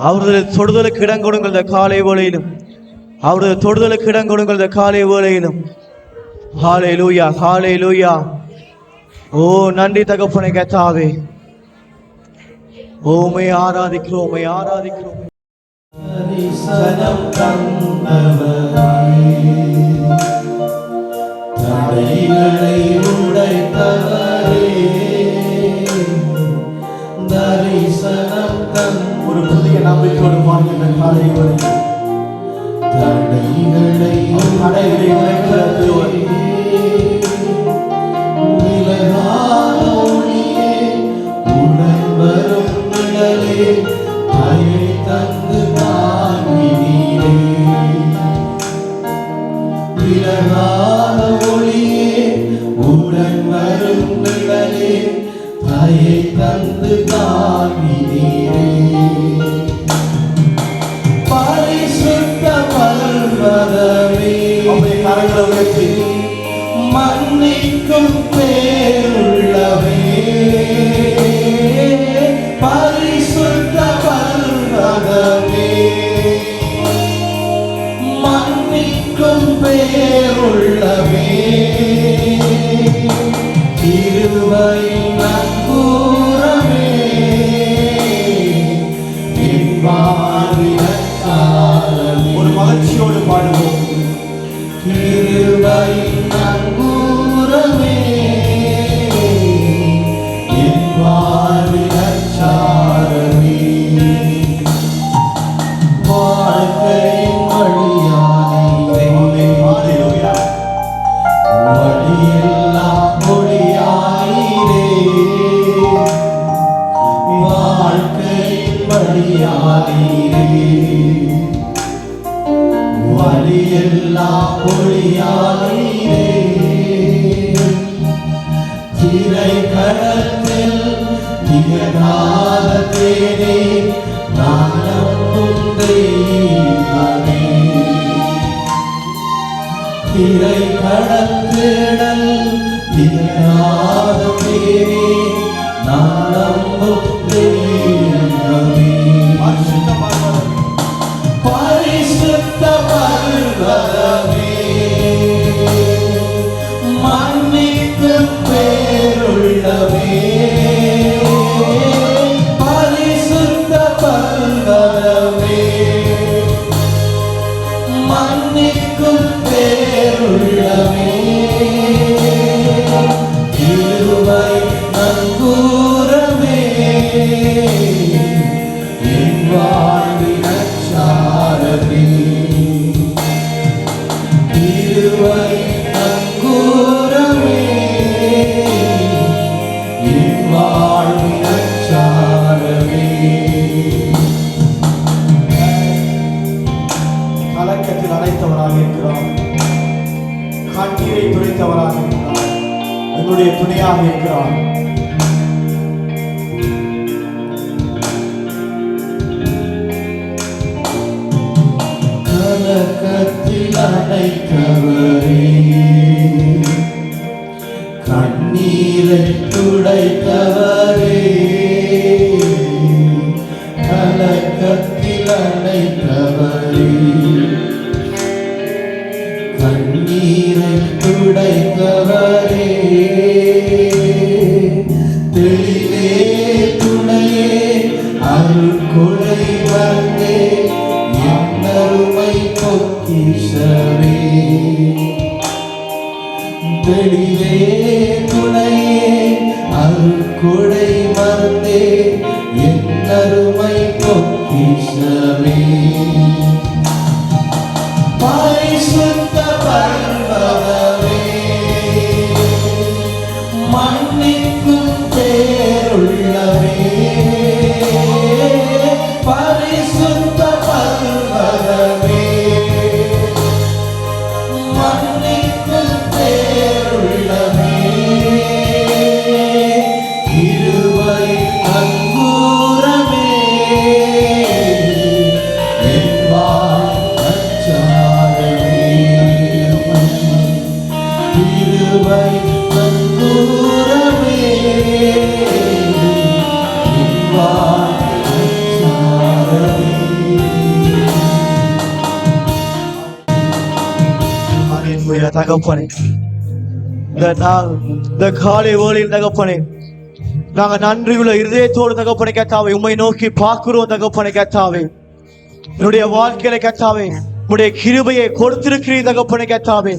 அவரது தொடுதலுக்கு இடம் கொடுங்கள். இந்த காலை வேளையிலும் அவரது தொடுதலுக்கு இடம் கொடுங்கள். இந்த காலை வேளையிலும். ஹல்லேலூயா, ஹல்லேலூயா. ஓ நன்றி தகப்பனே கர்த்தாவே. உம்மை ஆராதிக்கிறோம், உம்மை ஆராதிக்கிறோம். தரிசனம் தந்தவரே, தடைகளை உடைத்தவரே, தரிசனம் ஒரு புதிய நம்பிக்கையோடு வாழ்கின்ற காலை வரை தடைகளை உடைக்கிற தேவன், விலகாத ஒளியே, உடன் வரும் நிழலே, தயை தந்து தாங்கினீர். மன்னிக்கும் பேருள்ளவே பரிசுத்த பர்வதமே மன்னிக்கும் பேருள்ளவே கிருபையின் நங்கூரமே என் வாழ்வினச்சாரமே. ஒரு மகிழ்ச்சியோடு பாடுவோம். கிருபையின் நங்கூரமே என் வாழ்வினச்சாரமே. வாழ்க்கையின் வழியானீரே வழியெல்லாம் ஒளியானீரே. வாழ்க்கையின் வழியானீரே வழியெல்லாம் ஒளியானீரே. திரை கடத்தில் நிகழாத தேனே நான் நம்பும் தெய்வமே. திரை கடத்திடல் நிகழாத தேனே நான் நம்பும் தெய்வமே. பரிசுத்த பர்வதமே மன்னிக்கும் பேருள்ளவே பரிசுத்த பர்வதமே மன்னிக்கும் பேருள்ளவே கிருபை நங்கூரமே என் வாழ்வினச்சாரமே. கிருபை நங்கூரமே என் வாழ்வினச்சாரமே. கலக்கத்தில் அடைத்தவராக இருக்கிறார். கண்ணீரை துடைத்தவராக இருக்கிறார். எங்களுடைய துணையாக இருக்கிறார். கலக்கத்தில் அடைத்தவரே கண்ணீரை துடைத்தவரே கலக்கத்தில் அடைத்தவரே கண்ணீரை துடைத்தவரே தெளிவே துணையே அருள்கொடை வந்தே என்னருமை பொக்கிஷமே. தெளிவே துணையே அருள்கொடை வந்தே என்னருமை பொக்கிஷமே. பரிசுத்த பர்வதமே மன்னிக்கும் பேருள்ளவே பரிசுத்த பர்வதமே மன்னிக்கும் பேருள்ளவே கிருபை நங்கூரமே என் வாழ்வச்சாரமே. கிருபை நங்கூரமே என் வாழ்வச்சாரமே. ஹalleluya தகப்பனே. இந்த காலை வேளையில் தகப்பனே நாங்க நன்றியுள்ள இருதயத்தோடு தகப்பனை கத்தாவே உம்மை நோக்கி பார்க்கிறோம் தகப்பனை கத்தாவே. என்னுடைய வாழ்க்கையில கத்தாவே உடைய கிருபையை கொடுத்திருக்கிறீர் தகப்பனை கத்தாவே.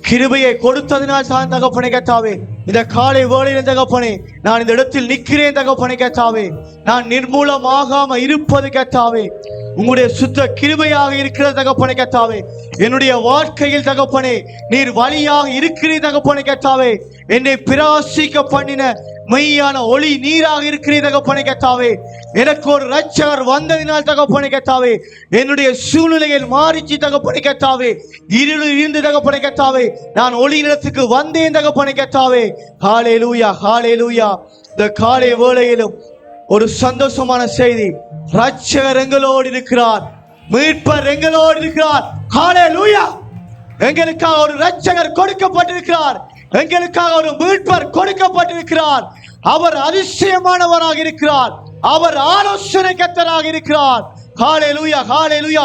கிருபையை கொடுத்ததினால் தான் தகப்பனை கத்தாவே இந்த காலை வேளையில் தகப்பனே நான் இந்த இடத்தில் நிற்கிறேன் தகப்பனை கத்தாவே. நான் நிர்மூலமாகாம இருப்பது கத்தாவே உங்களுடைய சுத்த கிருபையாக இருக்கிற தகப்பனை கத்தாவே. என்னுடைய வாழ்க்கையில் தகப்பனே நீர் வழியாக இருக்கிறீர் தகப்பனை கத்தாவே. என்னை பிரகாசிக்க பண்ணின மெய்யான ஒளி நீராக இருக்கிறீர் தகப்பனை கத்தாவே. எனக்கு ஒரு ரட்சகர் வந்ததினால் தகப்பனை கத்தாவே என்னுடைய சூழ்நிலையில் மாறிச்சு தகப்பனை கத்தாவே. இருளில் இருந்து தகப்பனை கத்தாவே நான் ஒளி நிலத்துக்கு வந்தேன் தகப்பனை கத்தாவே. ஹalleluya ஹalleluya. இந்த காலை வேளையிலும் ஒரு சந்தோஷமான செய்தி, ரட்சகர் எங்களோடு இருக்கிறார், மீட்பர் எங்களோடு இருக்கிறார். ஹalleluya. எங்களுக்காக ஒரு ரட்சகர் கொடுக்கப்பட்டிருக்கிறார். எங்களுக்காக ஒரு மீட்பர் கொடுக்கப்பட்டிருக்கிறார். அவர் அதிசயமானவராக இருக்கிறார். அவர் ஆலோசனை கர்த்தராக இருக்கிறார். ஹalleluya ஹalleluya.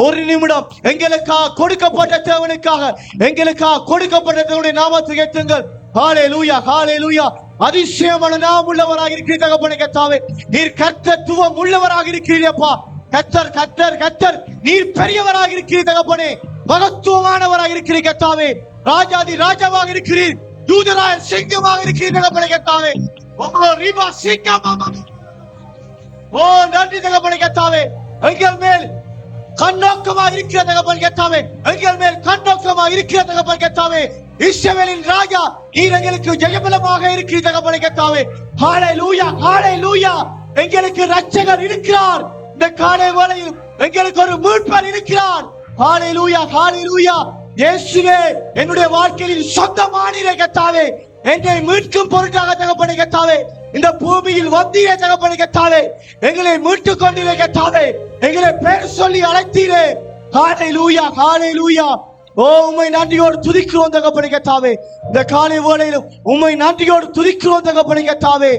ஒரு நிமிடம் எங்களுக்காக கொடுக்கப்பட்ட தேவனுக்காக, எங்களுக்காக கொடுக்கப்பட்ட தேவனுடைய நாமத்தை உயர்த்துங்கள். ஹalleluya ஹalleluya. அதிசயமான நாமம் உள்ளவராக இருக்கிறீர் தகப்பனே கர்த்தாவே. நீர் கர்த்தத்துவம் உள்ளவராக இருக்கிறீரப்பா. கர்த்தர் கர்த்தர் கர்த்தர் நீர் பெரியவராக இருக்கிறீர் தகப்பனே. மகத்துவமானவராக இருக்கிறீர் கர்த்தாவே. ராஜாதி ராஜாவாக இருக்கிறீர். யூதராய சிங்கமாக இருக்கிறீர் தகப்பனே கர்த்தாவே. ஓ நன்றி தகப்பனே கர்த்தாவே. எங்கள் மேல் கண்ணோக்கமாக இருக்கிற தகப்பனே கர்த்தாவே. எங்கள் மேல் கண்ணோக்கமாக இருக்கிற தகப்பனே கர்த்தாவே. இஸ்ரவேலின் ராஜா நீர் எங்களுக்கு ஜெயபலமாக இருக்கிற தகப்பனே கர்த்தாவே. ஹalleluya ஹalleluya. எங்களுக்கு இரட்சகர் இருக்கிறார். இந்த காலை வேளையில் எங்களுக்கு ஒரு மீட்பர் இருக்கிறார். ஹalleluya ஹalleluya. இயேசுவே என்னுடைய வாழ்க்கையில் சொந்தமானீரே கர்த்தாவே. என்னை மீட்கும் பொருட்டாக தகப்பனே கர்த்தாவே இந்த பூமியில் வந்தீரே தகப்பனே கர்த்தாவே. எங்களை மீட்டுக் கொண்டீரே கர்த்தாவே. எங்களை பேர் சொல்லி அழைத்தீரே. ஹalleluya ஹalleluya. ஓ உம்மை நன்றியோடு துதிக்கிறோம் தகப்பனே கர்த்தாவே. இந்த காலை வேளையிலும் உம்மை நன்றியோடு துதிக்கிறோம் தகப்பனே கர்த்தாவே.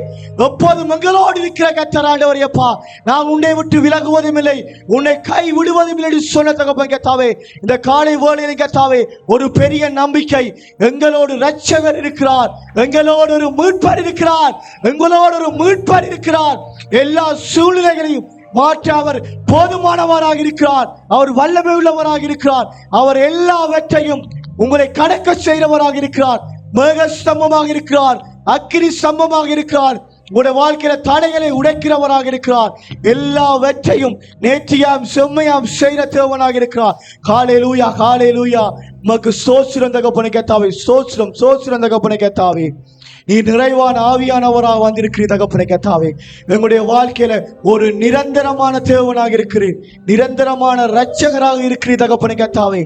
எப்போதும் எங்களோடு இருக்கிற கர்த்தர் ஆண்டவரே அப்பா. நாம் உன்னை விட்டு விலகுவதும் இல்லை, உன்னை கை விடுவதும் இல்லை சொன்ன தகப்பனே கர்த்தாவே. இந்த காலை வேளையிலும் கர்த்தாவே ஒரு பெரிய நம்பிக்கை, எங்களோடு இரட்சகர் இருக்கிறார், எங்களோடு ஒரு மீட்பர் இருக்கிறார், எங்களோடு ஒரு மீட்பர் இருக்கிறார். எல்லா சூழ்நிலைகளையும் மாற்ற அவர் போதுமானவராக இருக்கிறார். அவர் வல்லமை உள்ளவராக இருக்கிறார். அவர் எல்லாவற்றையும் உங்களை கடக்க செய்கிறவராக இருக்கிறார். மேக ஸ்தம்பமாக இருக்கிறார், அக்கினி ஸ்தம்பமாக இருக்கிறார். உங்களுடைய வாழ்க்கையில தடைகளை உடைக்கிறவராக இருக்கிறார். எல்லாவற்றையும் நேர்த்தியாம் செம்மையாம் செய்கிற தேவனாக இருக்கிறார். ஹalleluya ஹalleluya. உமக்கு ஸ்தோத்திரம் தகப்பனே கர்த்தாவே. ஸ்தோத்திரம் ஸ்தோத்திரம் தகப்பனே கர்த்தாவே. நீ நிறைவான ஆவியானவராக வந்திருக்கிறீர் தகப்பனே கர்த்தாவே. எங்களுடைய வாழ்க்கையில ஒரு நிரந்தரமான தேவனாக இருக்கிறீர், நிரந்தரமான இரட்சகராக இருக்கிறீர் தகப்பனே கர்த்தாவே.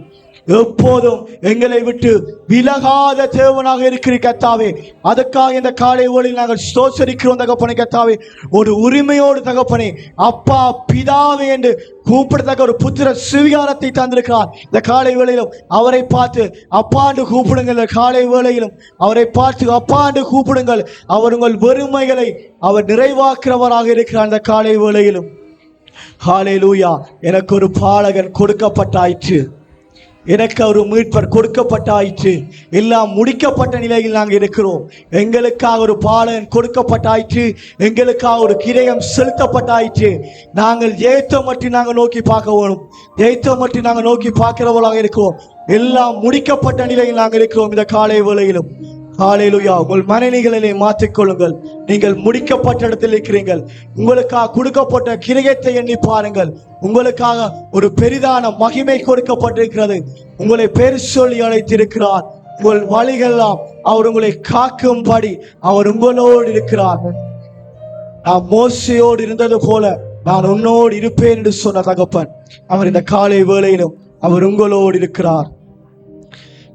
எப்போதும் எங்களை விட்டு விலகாத தேவனாக இருக்கிறீர் கர்த்தாவே. அதுக்காக இந்த காலை வேளையில் நாங்கள் ஸ்தோத்திரிக்கிறோம் தகப்பனே கர்த்தாவே. ஒரு உரிமையோடு தகப்பனே அப்பா பிதாவே என்று கூப்பிடத்தக்க ஒரு புத்திர சுவிகாரத்தை தந்திருக்கிறார். இந்த காலை வேளையிலும் அவரை பார்த்து அப்பாண்டு கூப்பிடுங்கள். காலை வேளையிலும் அவரை பார்த்து அப்பாண்டு கூப்பிடுங்கள். அவர் உங்கள் வெறுமைகளை அவர் நிறைவாக்குறவராக இருக்கிறார். இந்த காலை வேளையிலும் ஹalleluya. எனக்கு ஒரு பாலகன் கொடுக்கப்பட்டாயிற்று, எனக்கு ஒரு மீட்பர் கொடுக்கப்பட்டாயிற்று. எல்லாம் முடிக்கப்பட்ட நிலையில் நாங்கள் இருக்கிறோம். எங்களுக்காக ஒரு பாலன் கொடுக்கப்பட்டாயிற்று, எங்களுக்காக ஒரு கிரயம் செலுத்தப்பட்டாயிற்று. நாங்கள் ஜெயத்தை மட்டும் நாங்கள் நோக்கி பார்க்க வேணும், ஜெயத்தை மட்டும் நாங்கள் நோக்கி பார்க்கிறவர்களாக இருக்கிறோம். எல்லாம் முடிக்கப்பட்ட நிலையில் நாங்கள் இருக்கிறோம். இந்த காலை வேளையிலும் ஹalleluya. உங்கள் மனநிலைகளை மாற்றிக்கொள்ளுங்கள். நீங்கள் முடிக்கப்பட்ட இடத்தில் இருக்கிறீர்கள். உங்களுக்காக கொடுக்கப்பட்ட கிரயத்தை எண்ணி பாருங்கள். உங்களுக்காக ஒரு பெரிதான மகிமை கொடுக்கப்பட்டிருக்கிறது. உங்களை பேர் சொல்லி அழைத்திருக்கிறார். உங்கள் வழிகளெல்லாம் அவர் உங்களை காக்கும்படி அவர் உங்களோடு இருக்கிறார். நான் மோசையோடு இருந்தது போல நான் உன்னோடு இருப்பேன் என்று சொன்ன தகப்பன் அவர் இந்த காலை வேளையிலும் அவர் உங்களோடு இருக்கிறார்.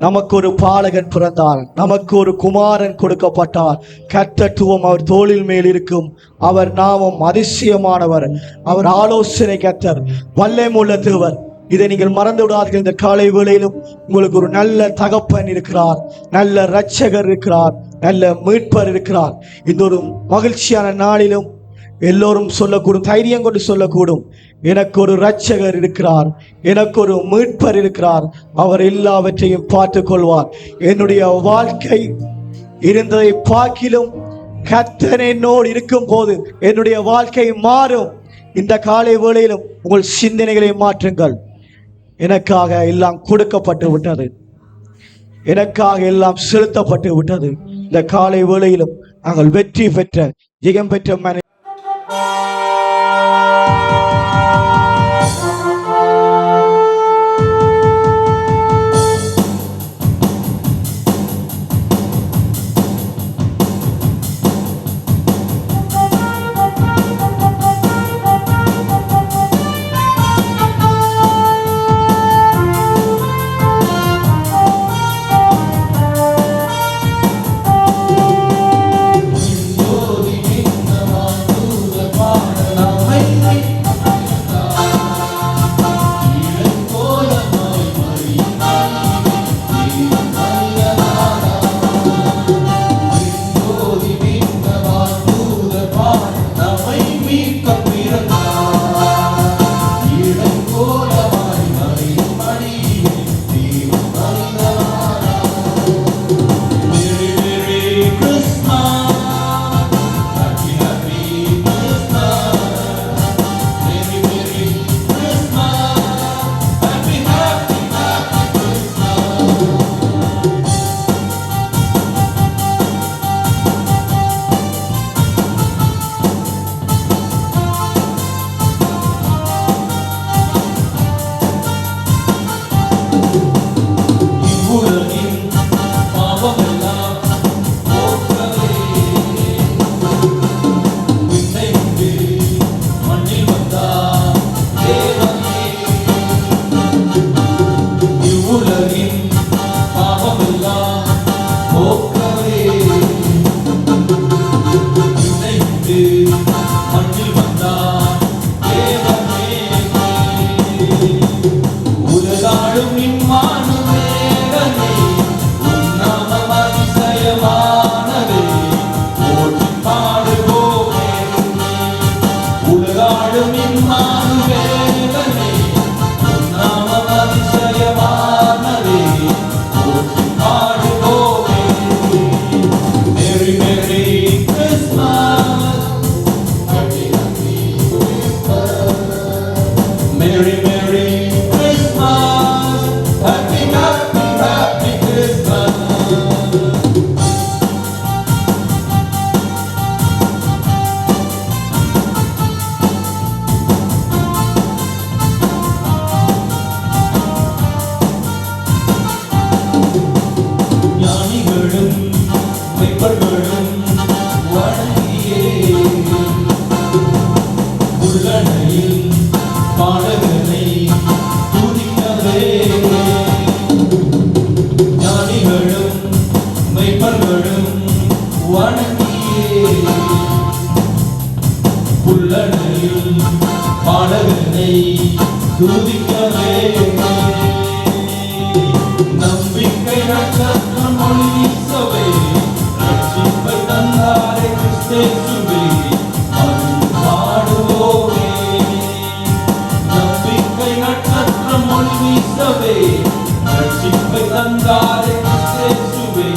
நமக்கு ஒரு பாலகன் பிறந்தார், நமக்கு ஒரு குமாரன் கொடுக்கப்பட்டார். கர்த்தத்துவம் அவர் தோளில் மேல் இருக்கும். அவர் நாமம் அதிசயமானவர், அவர் ஆலோசனை கர்த்தர், வல்லமையுள்ள தேவர். இதை நீங்கள் மறந்து விடாதீர்கள். இந்த காலை வேளையிலும் உங்களுக்கு ஒரு நல்ல தகப்பன் இருக்கிறார், நல்ல இரட்சகர் இருக்கிறார், நல்ல மீட்பர் இருக்கிறார். இந்த ஒரு மகிழ்ச்சியான நாளிலும் எல்லோரும் சொல்லக்கூடும், தைரியம் கொண்டு சொல்லக்கூடும், எனக்கு ஒரு இரட்சகர் இருக்கிறார், எனக்கு ஒரு மீட்பர் இருக்கிறார், அவர் எல்லாவற்றையும் பார்த்துக் கொள்வார். என்னுடைய வாழ்க்கை இருந்ததை பார்க்கிலும் கர்த்தர் என்னோடு இருக்கும் போது என்னுடைய வாழ்க்கை மாறும். இந்த காலை வேளையிலும் உங்கள் சிந்தனைகளை மாற்றுங்கள். எனக்காக எல்லாம் கொடுக்கப்பட்டு விட்டது, எனக்காக எல்லாம் செலுத்தப்பட்டு விட்டது. இந்த காலை வேளையிலும் நாங்கள் வெற்றி பெற்ற ஜெயம் பெற்ற மன ஜோதி நின்றவான் வீசவே நம்பிக்கை நட்சத்திரம் ஒளி வீசவே ரட்சிப்பை தந்தாரே கிறிஸ்தேசுவே அது பாடுவோமே நம்பிக்கை நட்சத்திரம் ஒளி வீசவே ரட்சிப்பை தந்தாரே கிறிஸ்தேசுவே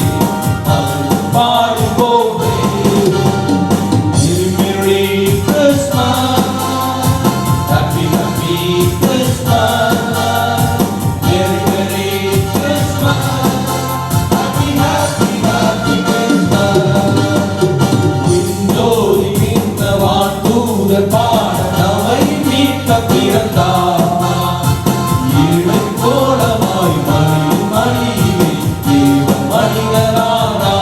அது பாடுவோமே Merry Christmas Happy Christmas Merry Christmas Happy Christmas விண்ணோடி விண்ணவான் தூதர் பாட நம்மை மீட்க பிறந்தார் இறை கோலமாய் மணியிலே தேவன் மனிதனானார்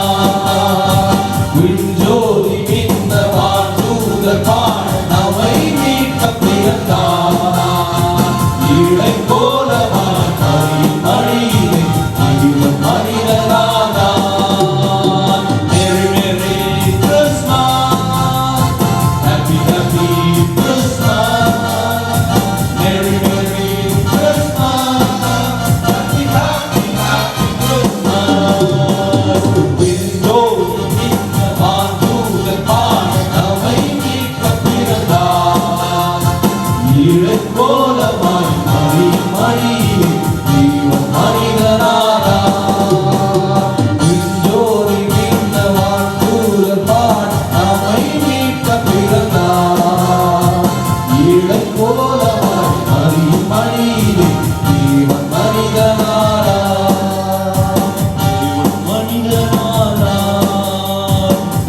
விண்ணோடி விண்ணவான் தூதர் பாட நம்மை மீட்க பிறந்தார் இறை கோலமாய் மணியிலே தேவன் மனிதனானார் Merry Christmas Happy Christmas Merry Christmas Happy Christmas விண்ணோடி விண்ணவான் தூதர் பாட நம்மை மீட்க பிறந்தார் இறை கோலமாய் மணியிலே தேவன் மனிதனானார் விண்ணோடி விண்ணவான் தூதர் பாட நம்மை மீட்க பிறந்தார் இறை கோலமாய் மணியிலே தேவன் மனிதனானார் தேவன் மனிதனானார்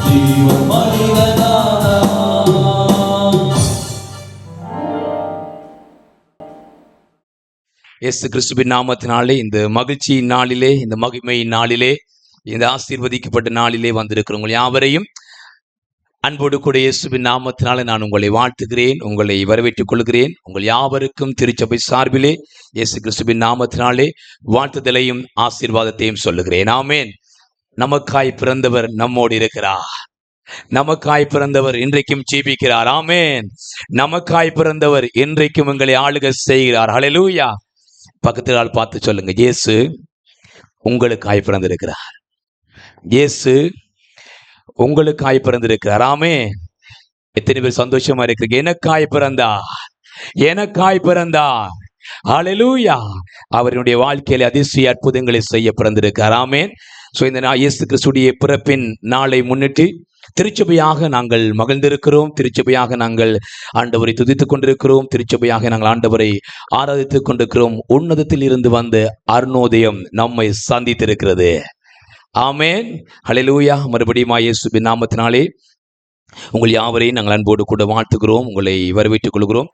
தேவன் மனிதனானார் இயேசு கிறிஸ்துவின் நாமத்தினாலே இந்த மகிழ்ச்சியின் நாளிலே, இந்த மகிமையின் நாளிலே, இந்த ஆசீர்வதிக்கப்பட்ட நாளிலே வந்திருக்கிறோம் உங்கள் யாவரையும் அன்போடு கூட இயேசுவின் நாமத்தினாலே நான் உங்களை வாழ்த்துகிறேன், உங்களை வரவேற்றுக் கொள்கிறேன். உங்கள் யாவருக்கும் திருச்சபை சார்பிலே இயேசு கிறிஸ்துவின் நாமத்தினாலே வாழ்த்துதலையும் ஆசீர்வாதத்தையும் சொல்லுகிறேன். ஆமென். நமக்காய் பிறந்தவர் நம்மோடு இருக்கிறார். நமக்காய் பிறந்தவர் இன்றைக்கும் ஜீவிக்கிறார். ஆமென். நமக்காய் பிறந்தவர் இன்றைக்கும் எங்களை ஆளுகை செய்கிறார். ஹல்லேலூயா. பக்கத்து ஆள் பார்த்து சொல்லுங்க, இயேசு உங்களுக்காய் பிறந்திருக்கிறார். இயேசு உங்களுக்காய் பிறந்திருக்கிறார். ஆமென். எத்தனை பேர் சந்தோஷமா இருக்கிறீங்க? எனக்காய் பிறந்தார், எனக்காய் பிறந்தார். ஹல்லேலூயா. அவருடைய வாழ்க்கையில அதிசய அற்புதங்களை செய்ய பிறந்திருக்கிறார். ஆமென். சோ இந்த இயேசு கிறிஸ்துடைய பிறப்பின் நாளை முன்னிட்டு திருச்சபையாக நாங்கள் மகிழ்ந்திருக்கிறோம். திருச்சபையாக நாங்கள் ஆண்டவரை துதித்துக் கொண்டிருக்கிறோம். திருச்சபையாக நாங்கள் ஆண்டவரை ஆராதித்துக் கொண்டிருக்கிறோம். உன்னதத்தில் இருந்து வந்த அருணோதயம் நம்மை சந்தித்திருக்கிறது. ஆமென். ஹல்லேலூயா. மறுபடியும் இயேசுவின் நாமத்தினாலே உங்கள் யாவரையும் நாங்கள் அன்போடு கூட வாழ்த்துகிறோம், உங்களை வரவேற்றுக் கொள்கிறோம்.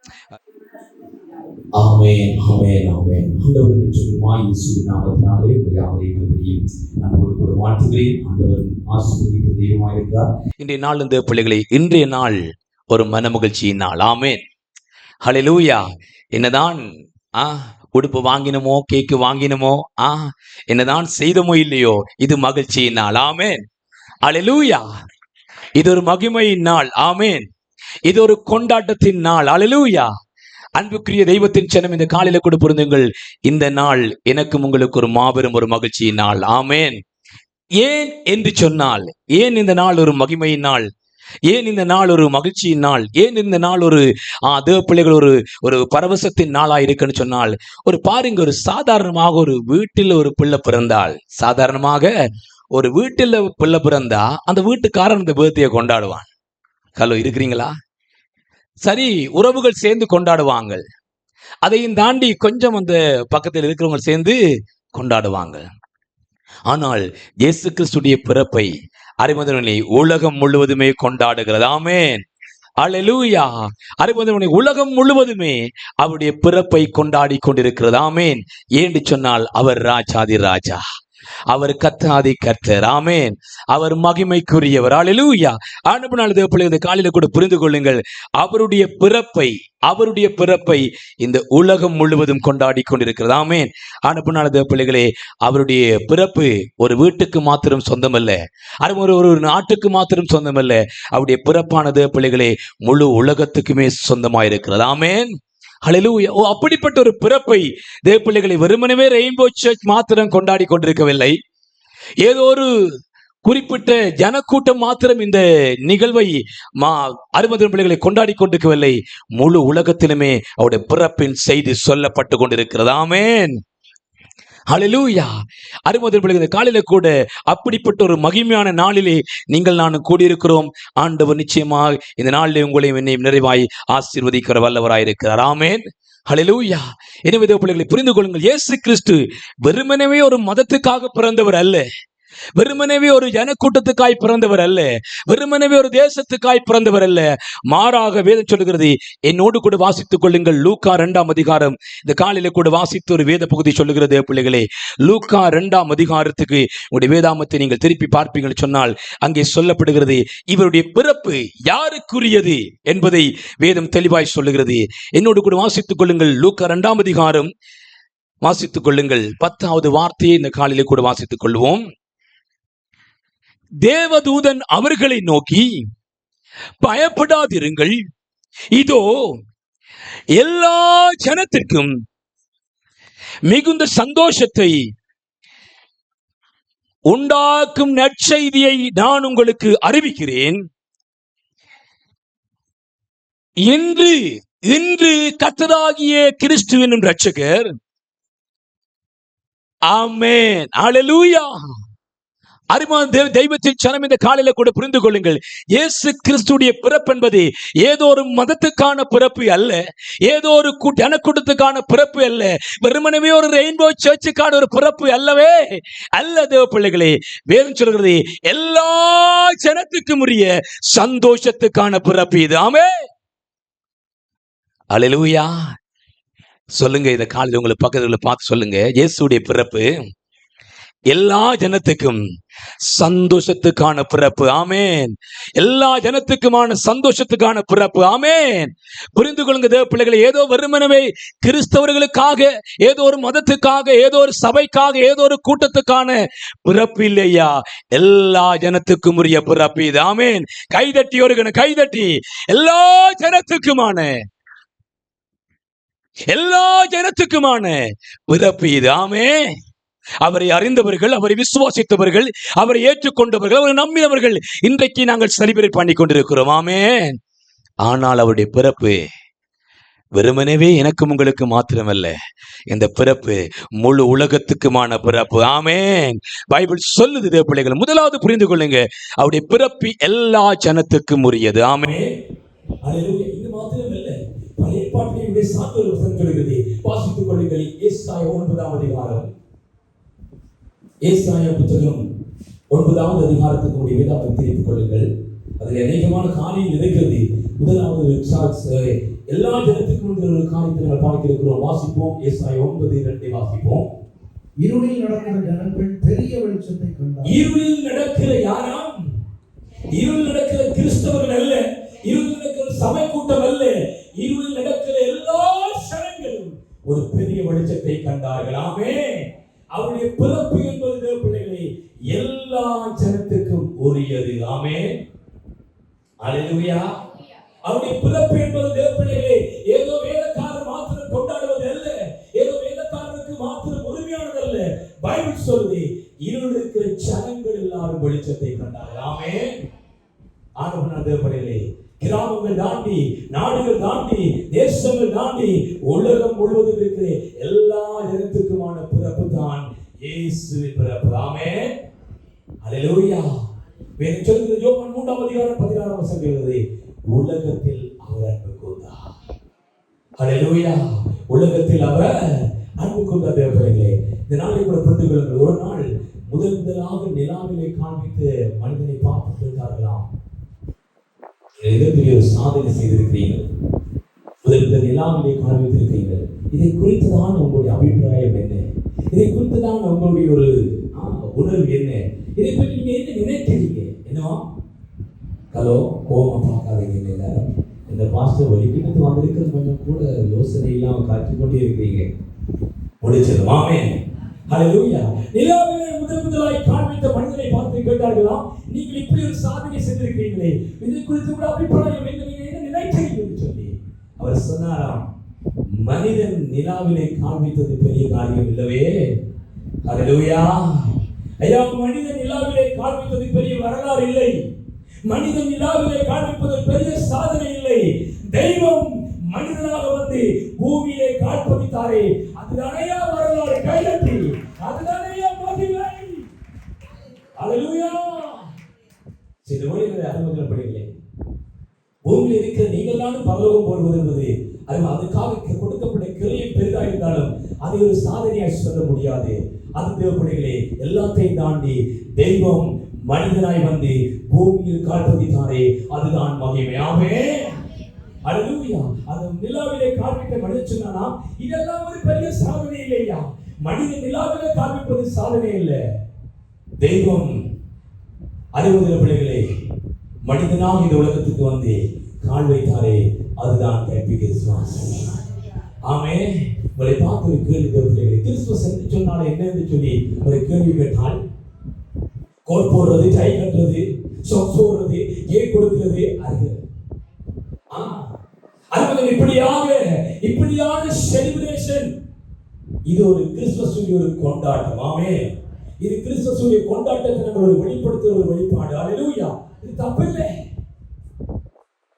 ஆமென் ஆமென் ஆமென். ஆண்டவரின் ஜெபமாய் இயேசுவின் நாமத்தினாலே உங்கள் யாவரையும் மறுபடியும் அன்போடு கூட வாழ்த்துகிறேன். ஆண்டவர் ஆசீர்வதிக்கிற தெய்வமாய் இருக்கிறார். இன்றைய நாள் இந்த பிள்ளைகளை, இன்றைய நாள் ஒரு மனமகிழ்ச்சியின் நாள். ஆமென். ஹல்லேலூயா. என்னதான் உடுப்பு வாங்கினமோ, கேக்கு வாங்கினமோ, என்னதான் செய்தமோ இல்லையோ, இது மகிழ்ச்சியின் நாள். ஆமென். ஹல்லேலூயா. இது ஒரு மகிமையின் நாள். ஆமென். இது ஒரு கொண்டாட்டத்தின் நாள். ஹல்லேலூயா. அன்புக்குரிய தெய்வத்தின் சனம், இந்த காலையில கூட பொருந்துங்கள். இந்த நாள் எனக்கும் உங்களுக்கு ஒரு மாபெரும் ஒரு மகிழ்ச்சியின் நாள். ஆமென். ஏன் என்று சொன்னால், ஏன் இந்த நாள் ஒரு மகிமையின் நாள், ஏன் இந்த நாள் ஒரு மகிழ்ச்சியின் நாள், ஏன் இந்த நாள் ஒரு தேவ பிள்ளைகள் ஒரு பரவசத்தின் நாளா இருக்குன்னு சொன்னால், ஒரு பாருங்க, ஒரு சாதாரணமாக ஒரு வீட்டில் ஒரு பிள்ளை பிறந்தால், சாதாரணமாக ஒரு வீட்டில் பிள்ளை பிறந்தா அந்த வீட்டுக்காரன் இந்த பர்த்டே கொண்டாடுவான். ஹலோ, இருக்கிறீங்களா? சரி, உறவுகள் சேர்ந்து கொண்டாடுவாங்க. அதையும் தாண்டி கொஞ்சம் அந்த பக்கத்தில் இருக்கிறவங்க சேர்ந்து கொண்டாடுவாங்க. ஆனால் இயேசு கிறிஸ்துடைய பிறப்பை அறிமுதனை உலகம் முழுவதுமே கொண்டாடுகிறது. ஆமென். அல்லேலூயா. அறிமுதனை உலகம் முழுவதுமே அவருடைய பிறப்பை கொண்டாடி கொண்டிருக்கிறது. ஆமென். ஏன்னு சொன்னால், அவர் ராஜாதி ராஜா, அவர் கர்த்தாதி கர்த்தர். ஆமென். அவர் மகிமைக்குரியவர். அல்லேலூயா. ஆனபடியால் தேவப்பிள்ளைகளே, இந்த காலையில கூட புரிந்து கொள்ளுங்கள், அவருடைய பிறப்பை இந்த உலகம் முழுவதும் கொண்டாடி கொண்டிருக்கிறது. ஆமென். ஆனபடியால் தேவப்பிள்ளைகளே, அவருடைய பிறப்பு ஒரு வீட்டுக்கு மாத்திரம் சொந்தமல்ல, ஒரு நாட்டுக்கு மாத்திரம் சொந்தமல்ல. அவருடைய பிறப்பான தேவப்பிள்ளைகளே முழு உலகத்துக்குமே சொந்தமாயிருக்கிறது. ஆமென். ஹல்லேலூயா. ஓ, அப்படிப்பட்ட ஒரு பிறப்பை தேவ பிள்ளைகளை வெறுமனவே ரெயின்போ சர்ச் மாத்திரம் கொண்டாடி கொண்டிருக்கவில்லை. ஏதோ ஒரு குறிப்பிட்ட ஜனக்கூட்டம் மாத்திரம் இந்த நிகழ்வை அருமதன் பிள்ளைகளை கொண்டாடி கொண்டிருக்கவில்லை. முழு உலகத்திலுமே அவருடைய பிறப்பின் செய்தி சொல்லப்பட்டு கொண்டிருக்கிறது. ஆமென். ஹல்லேலூயா. அருமதன் பிள்ளைகள், காலையில கூட அப்படிப்பட்ட ஒரு மகிமையான நாளிலே நீங்கள் நானும் கூடியிருக்கிறோம். ஆண்டவர் நிச்சயமாக இந்த நாளிலே உங்களையும் என்னையும் நிறைவாய் ஆசீர்வதிக்கிற வல்லவராயிருக்கிறார். ஆமென். ஹல்லேலூயா. எனவே தேவ பிள்ளைகளை புரிந்து கொள்ளுங்கள், இயேசு கிறிஸ்து வெறுமனவே ஒரு மதத்துக்காக பிறந்தவர் அல்ல, வெறுமனவே ஒரு ஜனக்கூட்டத்துக்காய் பிறந்தவர் அல்ல, வெறுமனவே ஒரு தேசத்துக்காய் பிறந்தவர் அல்ல. மாறாக வேதம் சொல்லுகிறது, என்னோடு கூட வாசித்துக் கொள்ளுங்கள். லூக்கா 2ஆம் அதிகாரம், இந்த காலையில கூட வாசித்த ஒரு வேத பகுதி சொல்லுகிறது பிள்ளைகளே. லூக்கா 2ஆம் அதிகாரத்துக்கு உங்களுடைய வேதாமத்தை நீங்கள் திருப்பி பார்ப்பீர்கள் சொன்னால் அங்கே சொல்லப்படுகிறது, இவருடைய பிறப்பு யாருக்குரியது என்பதை வேதம் தெளிவாய் சொல்லுகிறது. என்னோடு கூட வாசித்துக் கொள்ளுங்கள். லூக்கா 2ஆம் அதிகாரம் வாசித்துக் கொள்ளுங்கள். 10வது வார்த்தையை இந்த காலையில கூட வாசித்துக் கொள்வோம். தேவதூதன் அவர்களை நோக்கி, பயப்படாதிருங்கள், இதோ எல்லா ஜனத்திற்கும் மிகுந்த சந்தோஷத்தை உண்டாக்கும் நற்செய்தியை நான் உங்களுக்கு அறிவிக்கிறேன். இன்று கர்த்தராகிய கிறிஸ்து என்னும் இரட்சகர், ஆமென், ஹல்லேலூயா. அருமையான தெய்வத்தின் ஜனம், இந்த காலையில கூட புரிந்து கொள்ளுங்கள், இயேசு கிறிஸ்துடைய பிறப்பு என்பது ஏதோ ஒரு மதத்துக்கான பிறப்பு அல்ல, ஏதோ ஒரு ஜனக்கூட்டத்துக்கான பிறப்பு அல்ல, வெறுமனவே ஒரு ரெயின்போ சர்ச்சுக்கான ஒரு பிறப்பு அல்லவே அல்ல. தேவ பிள்ளைகளே, வேதம் சொல்கிறது எல்லா ஜனத்துக்கும் உரிய சந்தோஷத்துக்கான பிறப்பு இது. ஆமென், ஹல்லேலூயா. சொல்லுங்க, இந்த காலையில உங்களுக்கு பக்கத்துல பார்த்து சொல்லுங்க, இயேசுடைய பிறப்பு எல்லா ஜனத்துக்கும் சந்தோஷத்துக்கான பிறப்பு. ஆமென். எல்லா ஜனத்துக்குமான சந்தோஷத்துக்கான பிறப்பு. ஆமென். புரிந்து கொள்ளுங்க தேவ பிள்ளைகளை, ஏதோ வெறுமனவே கிறிஸ்தவர்களுக்காக, ஏதோ ஒரு மதத்துக்காக, ஏதோ ஒரு சபைக்காக, ஏதோ ஒரு கூட்டத்துக்கான பிறப்பு இல்லையா, எல்லா ஜனத்துக்கும் உரிய பிறப்பு இது. ஆமென். கைதட்டி ஒரு கைதட்டி, எல்லா ஜனத்துக்குமான பிறப்பு இது. ஆமென். அவரை அறிந்தவர்கள், அவரை விசுவாசித்தவர்கள், அவரை ஏற்றுக்கொண்டவர்கள், அவரை நம்பினவர்கள் இன்றைக்கு நாங்கள் செலிபிரேட் பண்ணி கொண்டிருக்கிறோம். ஆமென். ஆனால் அவருடைய பிறப்பு வெறுமனவே எனக்கும் உங்களுக்கு மாத்திரமல்ல, இந்த பிறப்பு முழு உலகத்துக்குமான பிறப்பு. ஆமென். பைபிள் சொல்லுது தேவ பிள்ளைகள், முதலாவது புரிந்து கொள்ளுங்க, அவருடைய பிறப்பு எல்லா ஜனத்துக்கும் உரியது. ஆமென். ஹல்லேலூயா. இது மாத்திரமல்ல, பழைய ஏற்பாட்டிலே சார்ந்த ஒரு வசனம் சொல்கிறது, வாசித்துக் கொள்ளுங்கள். ஏசாயா 9ஆம் அதிகாரம், ஏசாயா புத்தகம் 9ஆவது அதிகாரத்துக்கு உடைய வேதாவை திருப்பிக் கொள்ளுங்கள். அதில் அநேகமான காரியங்கள் இருக்கிறது. முதலாவது எல்லா ஜனத்துக்கும் ஒரு காரியத்தை நாங்கள் பார்க்கிறோம். வாசிப்போம். ஏசாயா 9:2 வாசிப்போம். இருளில் நடக்கிற ஜனங்கள் பெரிய வெளிச்சத்தை கண்டார். இருளில் நடக்கிற யாராம்? இருளில் நடக்கிற கிறிஸ்தவர்கள் அல்ல, இருளில் நடக்கிற சபை கூட்டம் அல்ல, இருளில் நடக்கிற எல்லா ஜனங்களும் ஒரு பெரிய வெளிச்சத்தை கண்டார்கள். ஆமென். அவருடைய பிறப்பு என்பது தேவ பிள்ளைகளே எல்லா ஜனத்துக்கும் உரியது. ஆமென், ஹல்லேலூயா. அவருடைய பிறப்பு என்பது தேவ பிள்ளைகளே ஏதோ வேதக்காரர் மாத்திரம் கொண்டாடுவது அல்ல, ஏதோ வேதக்காரருக்கு மாத்திரம் உரிமையானது அல்ல. பைபிள் சொல்லுது, இருளில் இருக்கிற ஜனங்கள் எல்லாரும் வெளிச்சத்தை கண்டார்கள். ஆமென். ஆண்டவரான தேவ பிள்ளைகளே, கிராமங்கள் தாண்டி, நாடுகள் தாண்டி, தேசங்கள் தாண்டி, உலகம் முழுவதும் இருக்கிற எல்லா ஜனத்துக்குமான பிறப்பு தான் இயேசுவின் பிறப்பு. ஆமென், ஹல்லேலூயா. வேதம் சொல்கிறது, யோவான் 3ஆம் அதிகாரம் 16ஆம் வசனம் சொல்கிறது, உலகத்தில் அவர் அன்பு கூர்ந்தார். ஹல்லேலூயா. உலகத்தில் அவர் அன்பு கூர்ந்தார். தேவ பிள்ளைகளே, இந்த நாளை கூட புரிந்து கொள்ளுங்கள். ஒரு நாள் முதலாக நிலாவிலே காண்பித்து மனிதனை பார்த்து கேட்டார்களாம், மிகப்பெரிய ஒரு சாதனை செய்திருக்கிறீர்கள், முதல் நிலாவிலே காண்பித்திருக்கிறீர்கள், இதை குறித்துதான் உங்களுடைய அபிப்பிராயம் என்ன, இதை குறித்துதான் உங்களுடைய ஒரு உணர்வு என்ன, இதை பற்றி நீங்க என்ன நினைக்கிறீங்க? என்னவா ஹலோ, கோபம் பார்க்காதீங்க. எல்லாரும் இந்த பாஸ்டர் வலிக்கிட்டு வந்திருக்கிறது கொஞ்சம் கூட யோசனை இல்லாம காட்டிக்கொண்டே இருக்கிறீங்க. முடிச்சது. ஆமென், ஹல்லேலூயா. நிலாவிலே முதலாய் காண்பித்த மனிதனை பார்த்து கேட்டார்களாம், நீங்கள் இப்படி ஒரு சாதனை செய்திருக்கிறீங்களே, இதை குறித்து கூட அபிப்பிராயம் என்ன, நீங்க என்ன நினைக்கிறீங்க சொல்லி அவர் சொன்னாராம், மனிதன் நிலாவிலே காண்பித்தது பெரிய காரியம் இல்லவே. ஹல்லேலூயா. ஐயா, மனிதன் நிலாவிலே காண்பித்தது பெரிய வரலாறு இல்லை. மனிதன் நிலாவிலே காண்பிப்பது பெரிய சாதனை இல்லை. தெய்வம் மனிதனாக வந்து பூமியிலே காண்பித்தாரே, அதுதானையா வரலாறு. கைதட்டி, அதுதானையா மகிமை. ஹல்லேலூயா. சில வழிகளை அறிமுகப்படுகிறே. பூமியில் இருக்கிற நீங்கள் தான் பரலோகம் போடுவது என்பது அதுக்காக கொடுக்கப்பட்ட கிரியை பெரிதாக இருந்தாலும் அதை ஒரு சாதனையாய் சொல்ல முடியாது. அது தேவப்படைகளே, எல்லாத்தையும் தாண்டி தெய்வம் மனிதனாய் வந்து பூமியில் காண்பித்தாரே, அதுதான் மகிமை. ஆமென். ஹல்லேலூயா. அது நிலாவிலே காண்பிக்க மனிதன் சொன்னானா, இதெல்லாம் ஒரு பெரிய சாதனை இல்லையா? மனிதன் நிலாவிலே காண்பிப்பது சாதனை இல்லை. தெய்வம் அறிவுறுகிற பிள்ளைகளே, மனிதனாக இந்த உலகத்துக்கு வந்து கால் வைத்தாரே, அதுதான் கிறிஸ்துமஸ். ஆமென். உங்களை பார்த்து ஒரு கேள்வி பிள்ளைகளே, கிறிஸ்துமஸ் என்று சொன்னாலே என்ன என்று சொல்லி ஒரு கேள்வி கேட்டால், கோட் போடுறது, டை கட்டுறது, சொக்ஸ் போடுறது, கேக் கொடுக்கிறது, இப்படியான செலிப்ரேஷன். இது ஒரு கிறிஸ்துமஸ் ஒரு கொண்டாட்டம். ஆமென். இது கிறிஸ்துமஸ் கொண்டாட்டத்தை நம்ம ஒரு வெளிப்படுத்துகிற ஒரு வெளிப்பாடு. ஹல்லேலூயா. இது தப்பில்லை.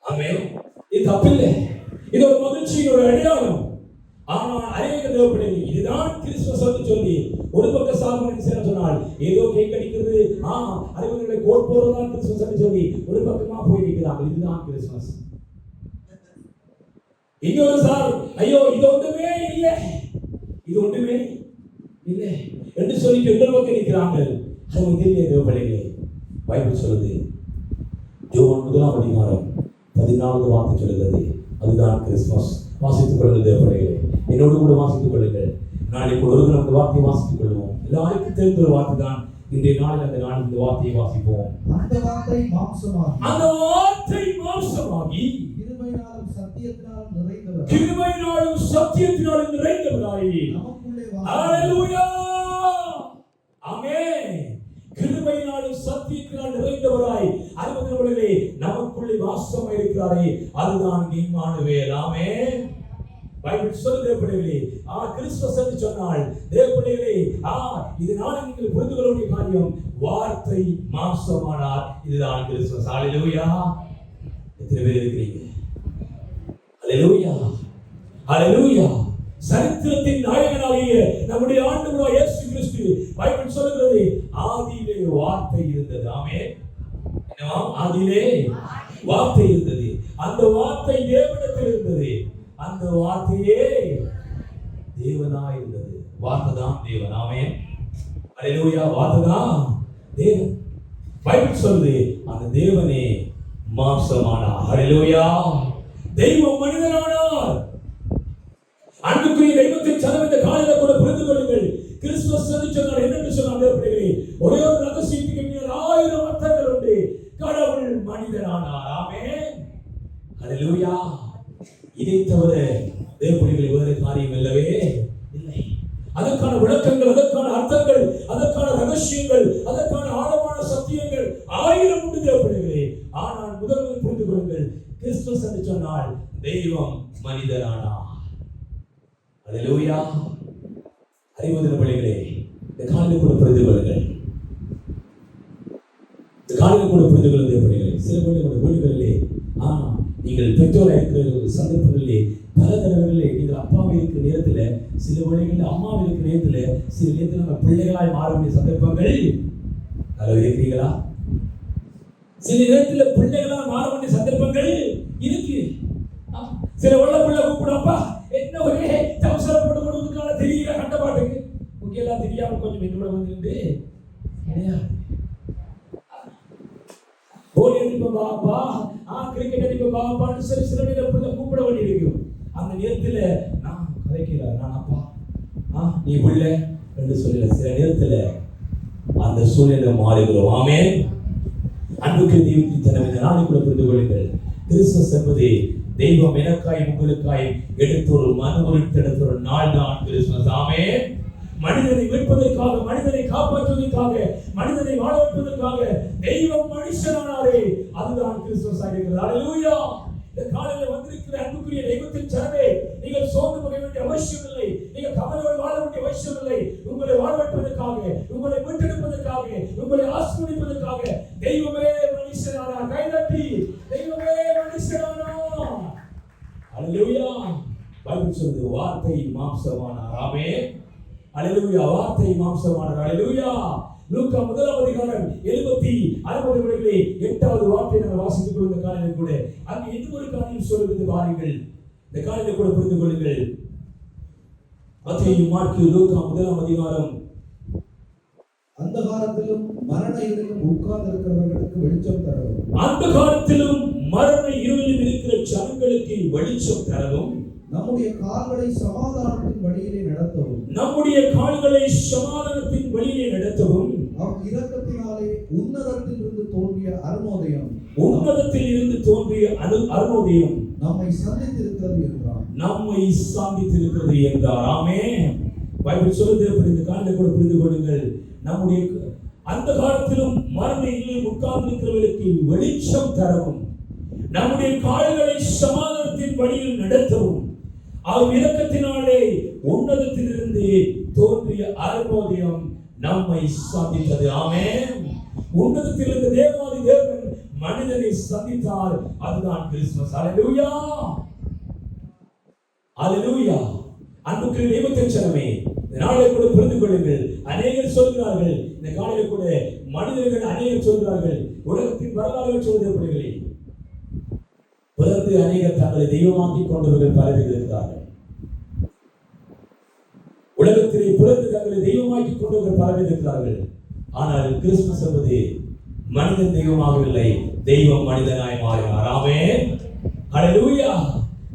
ஆமென். இது தப்பில்லை. இது ஒரு மகிழ்ச்சியின் ஒரு அடையாளம். ஆனால் அநேக தேவப்பிள்ளைகள் இதுதான் கிறிஸ்துமஸ் என்று சொல்லி ஒரு பக்க சாதனை செய்ய சொன்னால் ஏதோ கேக் அடிக்கிறது, அறிவுகளை கோட் போடுறதுதான் கிறிஸ்துமஸ் என்று சொல்லி ஒரு பக்கமா போய் நிற்கிறாங்க. இதுதான் கிறிஸ்துமஸ். இன்னொரு சார், ஐயோ இது ஒன்றுமே இல்லை, இது ஒன்றுமே இல்லை என்று சொல்லி இன்னொரு பக்கம் நிற்கிறார்கள். அது இதிலே தேவப்பிள்ளைகளே, பைபிள் சொல்லுது, யோவான் 1ஆம் அதிகாரம் 14வது வார்த்தை சொல்லுகிறது, அதுதான் கிறிஸ்துமஸ். வாசித்துக் கொள்ளுங்கள் தேவப்பிள்ளைகளே, என்னோடு கூட வாசித்துக் கொள்ளுங்கள். நாளைக்கு ஒருவர் அந்த வார்த்தையை வாசித்துக் கொள்வோம். எல்லாருக்கும் தெரிந்த ஒரு வார்த்தை தான். இன்றைய நாளில் அந்த நாள் இந்த வார்த்தையை வாசிப்போம். அந்த வார்த்தை மாம்சமாகி கிருபையினாலும் சத்தியத்தினாலும் நிறைந்தவராய் நமக்குள்ளே ஹல்லேலூயா. ஆமென். கிருபையினாலும் சத்தியத்தினாலும் நிறைந்தவராய் அறிவுள்ளவர்களே நமக்குள்ளே வாசமாய் இருக்கிறாரே, அதுதான் இம்மானுவேல். ஆமென். பைபிள் சொல்லுகிற பிள்ளைகளே, கிறிஸ்துமஸ் என்று சொன்னால் தேவப்பிள்ளைகளே, இதனால நீங்கள் புரிந்து கொள்ள வேண்டிய காரியம், வார்த்தை மாம்சமானார், இதுதான் கிறிஸ்துமஸ். ஹல்லேலூயா. எத்தனை பேர் இருக்கிறீங்க? ஹல்லேலூயா. ஹல்லேலூயா. சரித்திரத்தின் நாயகனாகிய நம்முடைய ஆண்டவராகிய இயேசு கிறிஸ்து, பைபிள் சொல்லுகிறது, ஆதியிலே வார்த்தை இருந்தது. ஆமென். என்னவா? ஆதியிலே வார்த்தை இருந்தது. அந்த வார்த்தை தேவனிடத்தில் இருந்தது. அந்த வார்த்தையே தேவனாய் இருந்தது. வார்த்தை தான் தேவன். ஆமென். ஹல்லேலூயா. வார்த்தை தான் தேவன். பைபிள் சொல்லுது, அந்த தேவனே மாம்சமானார். ஹல்லேலூயா. தெய்வம் மனிதனானார். அன்புக்குரிய தெய்வத்தின் சனம் இந்த காலையில கூட புரிந்து கொள்ளுங்கள். கிறிஸ்துமஸ் சொன்னால் என்னென்று சொன்னார் பிள்ளைகளே, ஒரே ஒரு ரகசியத்துக்கு பின்னால் 1000 அர்த்தங்கள் உண்டு. கடவுள் மனிதனானார். ஆமென். ஹல்லேலூயா. இதை தவிர தேவப்பிள்ளைகளை வேறு காரியம் இல்லவே இல்லை. அதற்கான விளக்கங்கள், அதற்கான அர்த்தங்கள், அதற்கான ரகசியங்கள், அதற்கான ஆழமான சத்தியங்கள் 1000 உண்டு தேவப்பிள்ளைகளே. ஆனால் முதலில் புரிந்து கொள்ளுங்கள், கிறிஸ்துமஸ் என்று சொன்னால் தெய்வம் மனிதனானார். ஹல்லேலூயா. அறிவுதின பிள்ளைகளே, இந்த காலையில் கூட புரிந்து கொள்ளுங்கள். இந்த காலையில் கூட புரிந்து கொள்ளுங்கள் பிள்ளைகளே. சில பிள்ளைகளோட வீடுகளிலே நீங்கள் பெற்றோராக இருக்கிற சந்தர்ப்பங்களிலே பல தடவைகளிலே நீங்கள் அப்பாவை இருக்கிற நேரத்தில், சில வேளைகளில் அம்மாவை இருக்கிற நேரத்தில், சில நேரத்தில் நம்ம பிள்ளைகளாய் மாற வேண்டிய சந்தர்ப்பங்கள் இருக்கிறீங்களா? சில நேரத்தில் பிள்ளைகளாக மாற வேண்டிய சந்தர்ப்பங்கள் இருக்கு. சில உள்ள பிள்ளை கூப்பிடப்பா என்ன ஒரே அவசரப்பட்டு கொடுக்கறதுக்கான தெரியல கண்ட பாட்டுக்கு முக்கியெல்லாம் தெரியாம கொஞ்சம் என்னோட வந்துட்டு கோலி அடிப்ப பாப்பா, கிரிக்கெட் அடிப்ப பாப்பான்னு சொல்லி சில நேரம் கூப்பிட வேண்டி இருக்கும். அந்த நேரத்துல நான் கதைக்கல, நான் அப்பா நீ பிள்ளை என்று சொல்லல. சில நேரத்துல அந்த சூழ்நிலை மாறுகிறோம். ஆமென். அன்புக்கு தெய்வத்தின் ஜனம், இந்த நாளை கூட புரிந்து கொள்ளுங்கள். கிறிஸ்துமஸ் என்பது தெய்வம் எனக்காய் உங்களுக்காய் எடுத்த ஒரு மனமுறித்து எடுத்த ஒரு நாள் தான் கிறிஸ்துமஸ். ஆமென். மனிதனை மீட்பதற்காக, மனிதனை காப்பாற்றுவதற்காக, மனிதனை வாழ வைப்பதற்காக தெய்வம் மனுஷனானாரே, அதுதான் கிறிஸ்துமஸ் ஆகிறது. ஹல்லேலூயா. இந்த காலையில வந்திருக்கிற அன்புக்குரிய தெய்வத்தை தேவத்தின் ஜனமே, நீங்கள் சோர்ந்து போக வேண்டிய அவசியம் இல்லை. நீங்கள் கவலையோடு வாழ வேண்டிய அவசியம் இல்லை. உங்களை வாழ்வதற்காக, உங்களை மீட்டெடுப்பதற்காக, உங்களை ஆசீர்வதிப்பதற்காக தெய்வமே மனுஷனானா. கைதட்டி தெய்வமே மனுஷனானா. அல்லேலூயா. பைபிள் சொல்லுது வார்த்தை மாம்சமானார். ஆமென். அல்லேலூயா. வார்த்தை மாம்சமானார். அல்லேலூயா. லூக்கா 1ஆம் அதிகாரம் 70 8வது வார்த்தையை நாங்கள் வாசித்துக் கொள்ளும் காலையில் கூட அங்கு இன்னும் ஒரு காரியம் சொல்லுவது பாருங்கள். இந்த காலையில் கூட புரிந்து கொள்ளுங்கள். மத்தேயு, மார்க்கு, லூக்கா 1ஆம் அதிகாரம். அந்தகாரத்திலும் மரண இருளிலும் உட்கார்ந்திருக்கிறவர்களுக்கு வெளிச்சம் தரவும். அந்த காலத்திலும் மரண இருளிலும் இருக்கிற ஜனங்களுக்கு வெளிச்சம் தரவும். நம்முடைய கால்களை சமாதானத்தின் வழியிலே நடத்தவும். நம்முடைய கால்களை சமாதானத்தின் வழியிலே நடத்தவும். அவர் இரக்கத்தினாலே உன்னதத்தில் இருந்து தோன்றிய அருணோதயம். உன்னதத்தில் இருந்து தோன்றிய அருணோதயம் நம்மை சந்தித்திருக்கிறது என்றார். நம்மை சந்தித்திருக்கிறது என்றார். ஆமென். பைபிள் சொல்லுது. இந்த காலையில் கூட புரிந்து கொள்ளுங்கள். நம்முடைய அந்த காலத்திலும் மரண இருளில் உட்கார்ந்திருக்கிறவர்களுக்கு வெளிச்சம் தரவும், நம்முடைய கால்களை சமாதானத்தின் வழியில் நடத்தவும், அவர் இரக்கத்தினாலே உன்னதத்திலிருந்து தோன்றிய அருணோதயம் நம்மை சந்தித்தது. ஆமென். உன்னதத்திலிருந்து தேவாதி தேவன் மனிதனை சந்தித்தார். அதுதான் கிறிஸ்துமஸ். அல்லேலூயா. அல்லேலூயா. அன்புக்குரிய தெய்வத்தின் ஜனமே, இந்த நாளை கூட புரிந்து கொள்ளுங்கள். அநேகர் சொல்கிறார்கள், இந்த காலையில் கூட மனிதர்கள் அநேகர் சொல்கிறார்கள், உலகத்தின் வரலாறு சொல்லுகிறவர்களே, பிறந்து அநேகர் தங்களை தெய்வமாக்கி கொண்டவர்கள் பல பேர் இருக்கிறார்கள். உலகத்திலே பிறந்து தங்களை தெய்வமாக்கி கொண்டவர்கள் பல பேர் இருக்கிறார்கள். ஆனால் கிறிஸ்துமஸ் என்பது மனிதன் தெய்வமாகவில்லை, தெய்வம் மனிதனாய் மாறினார். ஆமென். அல்லேலூயா.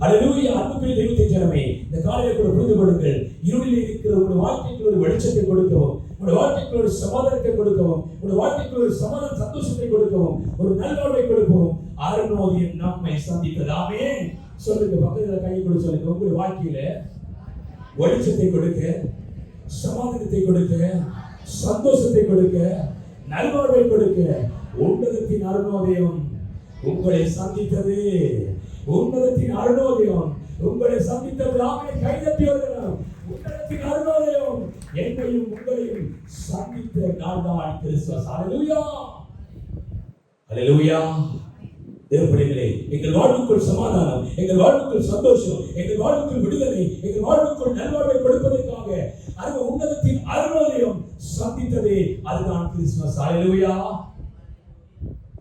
அல்லேலூயா. அன்புக்குரிய தெய்வத்தின் ஜனமே, இந்த காலையில் கூட புரிந்து கொள்ளுங்கள். இருளில் இருக்கிற உங்களுடைய வாழ்க்கைக்கு ஒரு வெளிச்சத்தை கொடுக்கவும், உங்களுடைய வாழ்க்கைக்கு ஒரு சமாதானத்தை கொடுக்கவும், உங்களுடைய வாழ்க்கைக்கு ஒரு சமாதான சந்தோஷத்தை கொடுக்கவும், ஒரு நல்வாழ்வை கொடுக்கவும் அருணோதயம் நம்மை சந்தித்தது. ஆமென். சொல்லுங்க, பக்கத்துல கை கொடு சொல்லுங்க. உங்களுடைய வாழ்க்கையில வெளிச்சத்தை கொடுக்க, சமாதானத்தை கொடுக்க, சந்தோஷத்தை கொடுக்க, நல்வாழ்வை கொடுக்க உன்னதத்தின் அருணோதயம் உங்களை சந்தித்தது. உன்னதத்தின் அருணோதயம் உங்களை சந்தித்தது. ஆமென். கைதட்டி வருகிறோம். உன்னதத்தின் அருணோதயம் என்னையும் உங்களையும் சந்தித்த நாள்தான் கிறிஸ்துமஸ். அல்லேலூயா. அல்லேலூயா. தேவப்பிள்ளைகளே, எங்கள் வாழ்வுக்குள் சமாதானம், எங்கள் வாழ்வுக்குள் சந்தோஷம், எங்கள் வாழ்வுக்குள் விடுதலை, எங்கள் வாழ்வுக்குள் நல்வாழ்வை கொடுப்பதற்காக அந்த உன்னதத்தின் அருணோதயம் சந்தித்ததே அதுதான் கிறிஸ்துமஸ். அல்லேலூயா.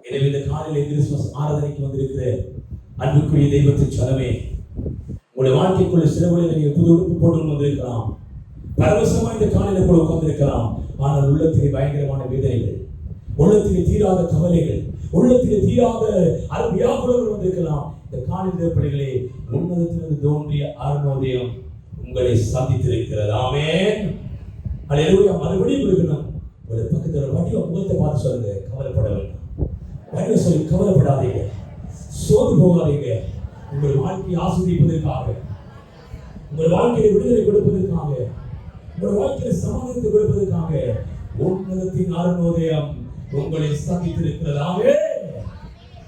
எனவே இந்த காலையிலே கிறிஸ்துமஸ் ஆராதனைக்கு வந்திருக்கிற அன்புக்குரிய தெய்வத்தின் ஜனமே, உங்களுடைய வாழ்க்கைக்குள்ள சில வழியில் நீங்கள் புது உடுப்பு போட்டு வந்திருக்கலாம், பரவசமா இந்த காலையில கூட உட்கார்ந்திருக்கலாம். ஆனால் உள்ளத்திலே பயங்கரமான வேதனைகள், உள்ளத்திலே தீராத கவலைகள், உள்ளத்திலே தீராத வியாகுலங்கள் வந்திருக்கலாம். இந்த காலையில பிள்ளைகளே, உன்னதத்திலிருந்து தோன்றிய அருணோதயம் உங்களை சந்தித்திருக்கிறது. ஆமென். அல்லேலூயா. மறுபடியும் இருக்கணும். ஒரு பக்கத்தில் வடிவ முகத்தை பார்த்து சொல்லுங்க, கவலைப்பட வேண்டாம். வடிவ சொல்லி கவலைப்படாதீங்க, சோர்ந்து போகாதீங்க. உங்கள் வாழ்க்கையை ஆஸ்வதிப்பதற்காக, உங்கள் வாழ்க்கையை விடுதலை கொடுப்பதற்காக, உங்கள் வாழ்க்கையை சமாதானத்தை கொடுப்பதற்காக உன்னதத்தின் அருணோதயம் உங்களை சந்தித்திருக்கிறது. ஆமென்.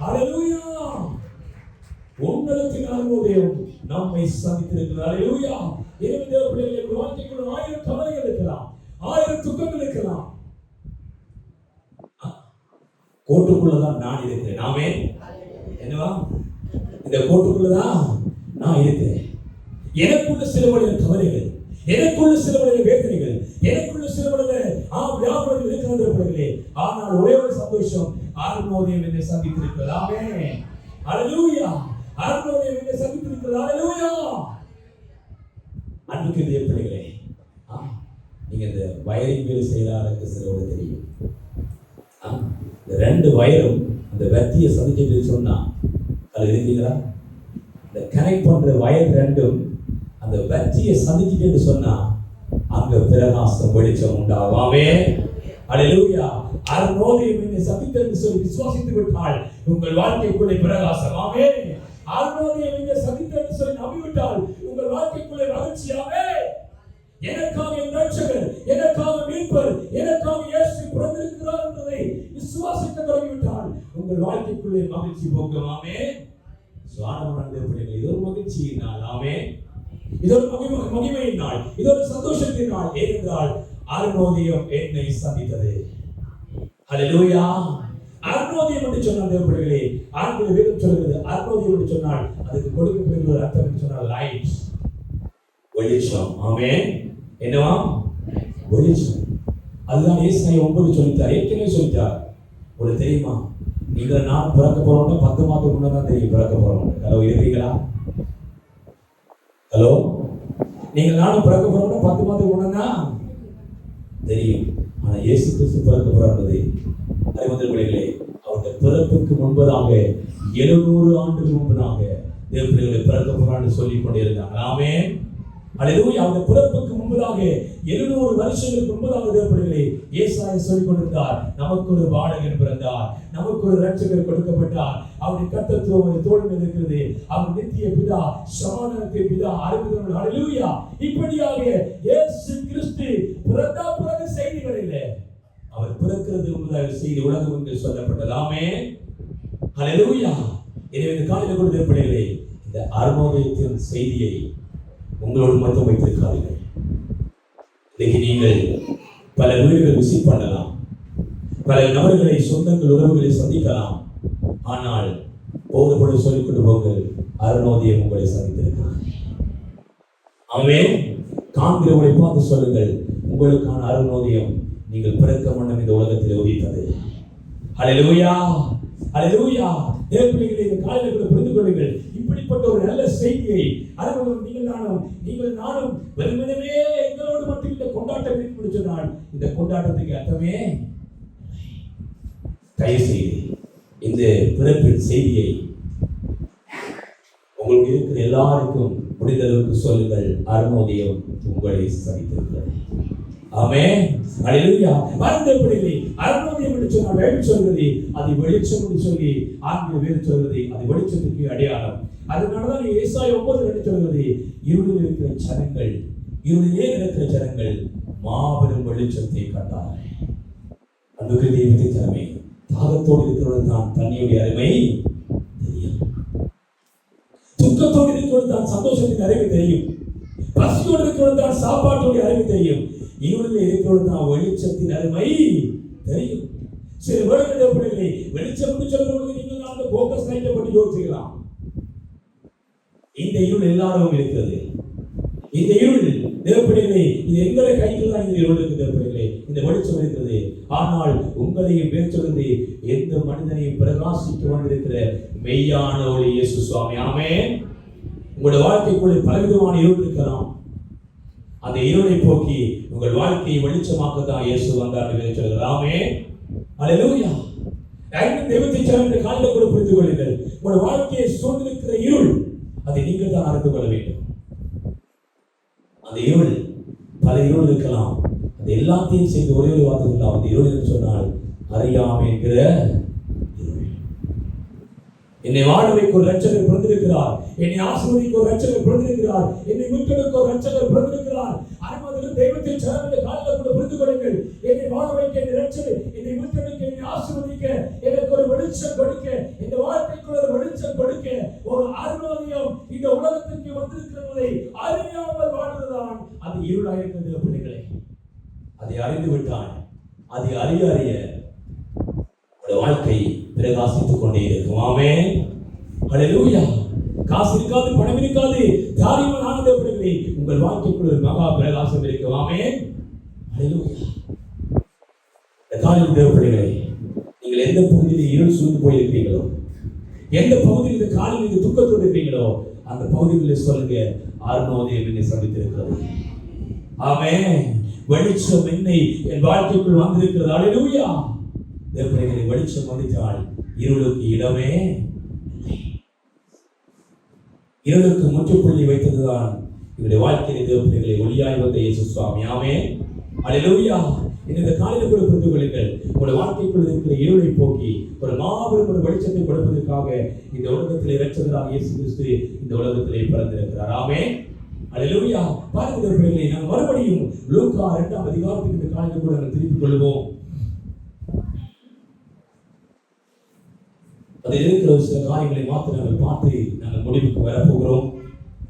அல்லேலூயா. உன்னதத்தின் அருணோதயம் நம்மை சந்தித்திருக்கிறது. அல்லேலூயா. எனவே தேவ பிள்ளைகளே, உங்கள் வாழ்க்கைக்குள்ள 1000 கவலைகள் இருக்கலாம், 1000 துக்கங்கள் இருக்கலாம். கோட்டுக்குள்ளதான் நான் இருக்கிறேன். ஆமென். என்னவா? இந்த கோட்டுக்குள்ளதான் நான் இருக்கிறேன். எனக்குள்ள சில வழியான கவலைகள், எனக்குள்ள சில வழியான வேதனைகள், எனக்குள்ள சில வழியான வியாபாரங்கள் இருக்கிறது. ஆனால் ஒரே ஒரு சந்தோஷம், அருணோதயம் என்னை சந்தித்திருக்கிறது. ஆமென். அல்லேலூயா. அருணோதயம் என்னை சந்தித்திருக்கிறது. அல்லேலூயா. அன்புக்கு தேவ பிள்ளைகளே, நீங்க இந்த வயரிங் வேலை செய்யறாருக்கு சிலவோட தெரியும். இந்த 2 வயரும் அந்த வத்தியை சந்திச்சு சொன்னா அது இருக்கீங்களா? இந்த கனெக்ட் பண்ற வயர் 2ம் அந்த வத்தியை சந்திச்சுட்டு சொன்னா அங்க பிரகாசம் வெளிச்சம் உண்டாகும். ஆமென். அல்லேலூயா. அருணோதயம் என்னை சந்தித்தது சொல்லி விசுவாசித்து விட்டால் உங்கள் வாழ்க்கைக்குள்ளே பிரகாசம். ஆமென். அருணோதயம் என்னை சந்தித்தது சொல்லி நம்பிவிட்டால் உங்கள் வாழ்க்கைக்குள்ளே மகிழ்ச்சி. ஆமென். எனக்காக என் ரட்சகர், எனக்காக மீட்பர், எனக்காக இயேசு பிறந்திருக்கிறார் என்பதை விசுவாசிக்க தொடங்கிவிட்டால் உங்கள் வாழ்க்கைக்குள்ளே மகிழ்ச்சி போகும். ஆமென். இது ஒரு மகிழ்ச்சியின் நாள். ஆமென். இது ஒரு மகிமையின் நாள். இது ஒரு சந்தோஷத்தின் நாள். ஏனென்றால் அருணோதயம் என்னை சந்தித்தது. ஹல்லேலூயா. அருணோதயம் என்று சொன்னால் தேவ பிள்ளைகளே, ஆங்கில வேதம் சொல்கிறது அருணோதயம் என்று சொன்னால் அதுக்கு கொடுக்கப்படுகிற அர்த்தம் என்று சொன்னால் லைட், வெளிச்சம். ஆமென். என்னவா? வெளிச்சம். அதுதான் ஏசாயா 9 சொல்லிட்டார். ஏற்கனவே சொல்லிட்டார். உங்களுக்கு தெரியுமா, நீங்கள் நான் பிறக்க போறோம்னா 10 மாதத்துக்கு முன்னாடி தான் தெரியும் பிறக்க போறோம். ஹலோ, இருக்கீங்களா? ஹலோ, நீங்கள் நானும் பிறக்க போறோம்னா 10 மாதத்துக்கு முன்னாடி தெரியும். ஆனா இயேசு கிறிஸ்து பிறக்க போறாரு அறிமுதல் பிள்ளைகளே, அவருடைய பிறப்புக்கு முன்பதாக 700 ஆண்டுகள் முன்பதாக தேவ பிள்ளைகளை பிறக்க போறான்னு சொல்லிக் கொண்டே இருந்தாங்க. ஆமென். அல்லேலூயா. அவருடைய பிறப்புக்கு முன்பதாக 700 வருஷங்களுக்கு முன்பதாக தேவ பிள்ளைகளே ஏசாயா சொல்லிக் கொண்டிருந்தார், நமக்கு ஒரு பாலகன் பிறந்தார், நமக்கு ஒரு இரட்சகர் கொடுக்கப்பட்டார், அவருடைய கர்த்தத்துவம் ஒரு தோள் இருக்கிறது, அவர் நித்திய பிதா, சமாதானத்தின் பிதா, அறிவுதல். அல்லேலூயா. இப்படியாக இயேசு கிறிஸ்து பிறந்தா பிறகு செய்திகள் இல்லை, அவர் பிறக்கிறது முன்னதாக செய்தி உலகம் என்று சொல்லப்பட்டது. ஆமென். அல்லேலூயா. எனவே இந்த காலையில் கூட தேவ பிள்ளைகளே இந்த அருணோதயத்தின் செய்தியை உங்களோடு மட்டும் வைத்திருக்காதீர்கள். இன்னைக்கு நீங்கள் பல வீடுகள் விசிட் பண்ணலாம், பல நபர்களை, சொந்தங்கள், உறவுகளை சந்திக்கலாம். ஆனால் ஒவ்வொரு சொல்லிக் கொண்டு போங்கள், அருணோதயம் உங்களை சந்தித்திருக்கிறது. ஆமென். காண்கிறவர்களை பார்த்து சொல்லுங்கள், உங்களுக்கான அருணோதயம் நீங்கள் பிறக்க முன்னம் இந்த உலகத்தில் உதித்தது. ஹல்லேலூயா. ஹல்லேலூயா. தேவ பிள்ளைகளை இந்த காலையில் கூட புரிந்து கொள்ளுங்கள். இப்படிப்பட்ட ஒரு நல்ல செய்தியை அறிமுகம் நீங்கள் நானும் வெறுமனவே எங்களோடு மட்டும் இந்த கொண்டாட்டம் என்று சொன்னால் இந்த கொண்டாட்டத்துக்கு அர்த்தமே. தயவு செய்து இந்த பிறப்பின் செய்தியை உங்களுக்கு இருக்கிற எல்லாருக்கும் முடிந்த அளவுக்கு சொல்லுங்கள், அருணோதயம் உங்களை சந்தித்திருக்கிறது. ஆமென். அல்லேலூயா. வாழ்ந்தபடியே அருணோதயம் என்று சொன்னால் வேறு சொல்கிறது அது வெளிச்சம் என்று சொல்லி ஆங்கில வேறு சொல்கிறது அது வெளிச்சத்துக்கு அடையாளம். அதனாலதான் ஏசாயா 9 சொல்கிறது, இருளில் இருக்கிற ஜனங்கள், இருளிலே இருக்கிற ஜனங்கள் மாபெரும் வெளிச்சத்தை கண்டார்கள். அன்புக்கு தெய்வத்தின் திறமை, தாகத்தோடு இருக்கிறவர்கள் தான் தண்ணியுடைய அருமை தெரியும், துக்கத்தோடு இருக்கிறவர்கள் தான் சந்தோஷத்தின் அருமை தெரியும், பசியோடு இருக்கிறவர்கள் தான் சாப்பாட்டுடைய அருமை தெரியும், இருளில் இருக்கிறவர்கள் தான் வெளிச்சத்தின் அருமை தெரியும். சில வேளைகளில் வெளிச்சம் சொல்லும்போது நீங்கள் அந்த போக்கஸ் லைட்டை பற்றி யோசிக்கலாம். இந்த இருள் எல்லாரும் இருக்கிறது. இந்த இருள் தேவப்பிள்ளைகளே, இது எங்களை கையில் தான் இந்த இருள் இருக்கு தேவப்பிள்ளைகளே, இந்த வெளிச்சம் இருக்கிறது. ஆனால் உங்களையும் பேசுகிறது எந்த மனிதனையும் பிரகாசித்து வந்திருக்கிற மெய்யான ஒளி இயேசு சுவாமி. ஆமென். உங்களுடைய வாழ்க்கைக்குள்ளே பலவிதமான இருள் இருக்கலாம். அந்த இருளை போக்கி உங்கள் வாழ்க்கையை வெளிச்சமாக்கத்தான் இயேசு வந்தார் என்று சொல்கிறார். ஆமென். அல்லேலூயா. தெய்வத்தை சார்ந்த காலையில் கூட புரிந்து கொள்ளுங்கள், உங்கள் வாழ்க்கையை சூழ்ந்திருக்கிற இருள் அதை நீங்கள் தான் அறிந்து கொள்ள வேண்டும். அந்த இருள் பல இருள் இருக்கலாம், அது எல்லாத்தையும் சேர்ந்து ஒரே ஒரு வார்த்தை சொல்லலாம். அந்த இருள் என்று சொன்னால் அறியாமை என்கிற இருள். என்னை வாழ வைக்க ஒரு ரட்சகர் பிறந்திருக்கிறார், என்னை ஆசீர்வதிக்க ஒரு ரட்சகர் பிறந்திருக்கிறார், என்னை மீட்டெடுக்க ஒரு ரட்சகர் பிறந்திருக்கிறார். அறிமுதல் தெய்வத்தை சார்ந்த காலையில் கூட புரிந்து கொள்ளுங்கள், என்னை வாழ வைக்க என்னை ரட்சகர், என்னை மீட்டெடுக்க, என்னை ஆசீர்வதிக்க, எனக்கு ஒரு வெளிச்சம் கொடுக்க, இந்த வாழ்க்கைக்குள்ள ஒரு வெளிச்சம் கொடுக்க ஒரு அருணோதயம் இந்த உலகத்திற்கு வந்திருக்கிறதை அறியாமல் வாழ்வதுதான் அது இருளாயிருக்கிறது பிள்ளைகளே. அதை அறிந்து விட்டான், அதை அறிய அறிய வாழ்க்கை பிரகாசித்துக் கொண்டே இருக்கும். ஆமென். அல்லேலூயா. காசு இருக்காது, பணம் இருக்காது, தாரியமான ஆனந்த பிள்ளைகளே, உங்கள் வாழ்க்கைக்குள்ள மகா பிரகாசம் இருக்கும். ஆமென். அல்லேலூயா. தேவ பிள்ளைகளே, நீங்கள் எந்த பகுதியில் இருள் சூழ்ந்து போயிருக்கிறீங்களோ, எந்த பகுதியில் இந்த காலையில் நீங்க துக்கத்தோடு இருக்கிறீங்களோ, அந்த பகுதிகளில் சொல்லுங்க, அருணோதயம் என்னை சந்தித்திருக்கிறது. ஆமென். வெளிச்சம் என்னை என் வாழ்க்கைக்குள் வந்திருக்கிறது. அல்லேலூயா. தேவப்பிள்ளைகளை வெளிச்சம் வந்துட்டால் இருளுக்கு இடமே இல்லை. இருளுக்கு முற்றுப்புள்ளி வைத்ததுதான் இவருடைய வாழ்க்கையில் தேவப்பிள்ளைகளை ஒளியாய் வந்த இயேசு சுவாமி. ஆமென். அல்லேலூயா. இந்த காலையில் கூட புரிந்து கொள்ளுங்கள், உங்களுடைய வாழ்க்கைக்குள் இருக்கிற இருளை போக்கி ஒரு மாபெரும் ஒரு வெளிச்சத்தை கொடுப்பதற்காக இந்த உலகத்திலே இரட்சகராக இயேசு கிறிஸ்து இந்த உலகத்திலே பிறந்திருக்கிறார். ஆமென். அல்லேலூயா. பாருங்க பிள்ளைகளை, நாம் மறுபடியும் லூக்கா 2ஆம் அதிகாரத்துக்கு இந்த காலையில் கூட திருப்பிக் கொள்வோம். அதில் இருக்கிற சில காரியங்களை மாற்றி நாங்கள் பார்த்து நாங்கள் முடிவுக்கு வரப்போகிறோம்.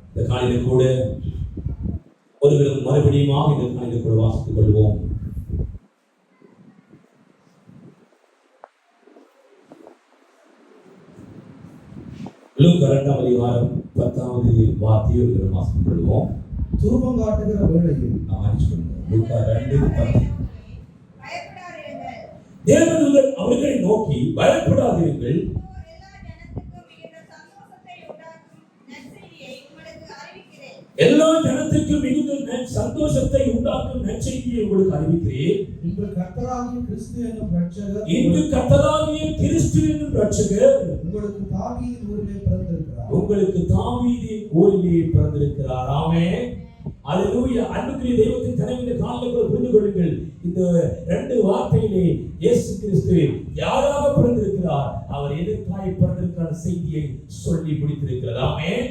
இந்த காலையில் கூட ஒருவரும் மறுபடியும் இந்த காலையில் கூட வாசித்துக் கொள்வோம். லூக்கா 2ஆம் அதிகாரம் 10வது வார்த்தையை வாசித்துக் கொள்வோம். துருவம் காட்டுகிற வேளையில் லூக்கா 2:10 தேவதூதன் அவர்களை நோக்கி, பயப்படாதீர்கள், எல்லா ஜனத்துக்கும் மிகுந்த சந்தோஷத்தை உண்டாக்கும் நற்செய்தியை உங்களுக்கு அறிவிக்கிறேன். இன்று கர்த்தராகிய கிறிஸ்து என்னும் இரட்சகர் உங்களுக்கு தாவீதின் ஊரிலே பிறந்திருக்கிறார். ஆமென். அல்லேலூயா. அன்புக்குரிய தெய்வத்தின் தலைமையில் காலையில் புரிந்து கொள்ளுங்கள். இந்த 2 வார்த்தையிலே இயேசு கிறிஸ்து யாராக பிறந்திருக்கிறார், அவர் எதற்காக பிறந்திருக்கிறார் செய்தியை சொல்லி முடித்திருக்கிறார். ஆமென்.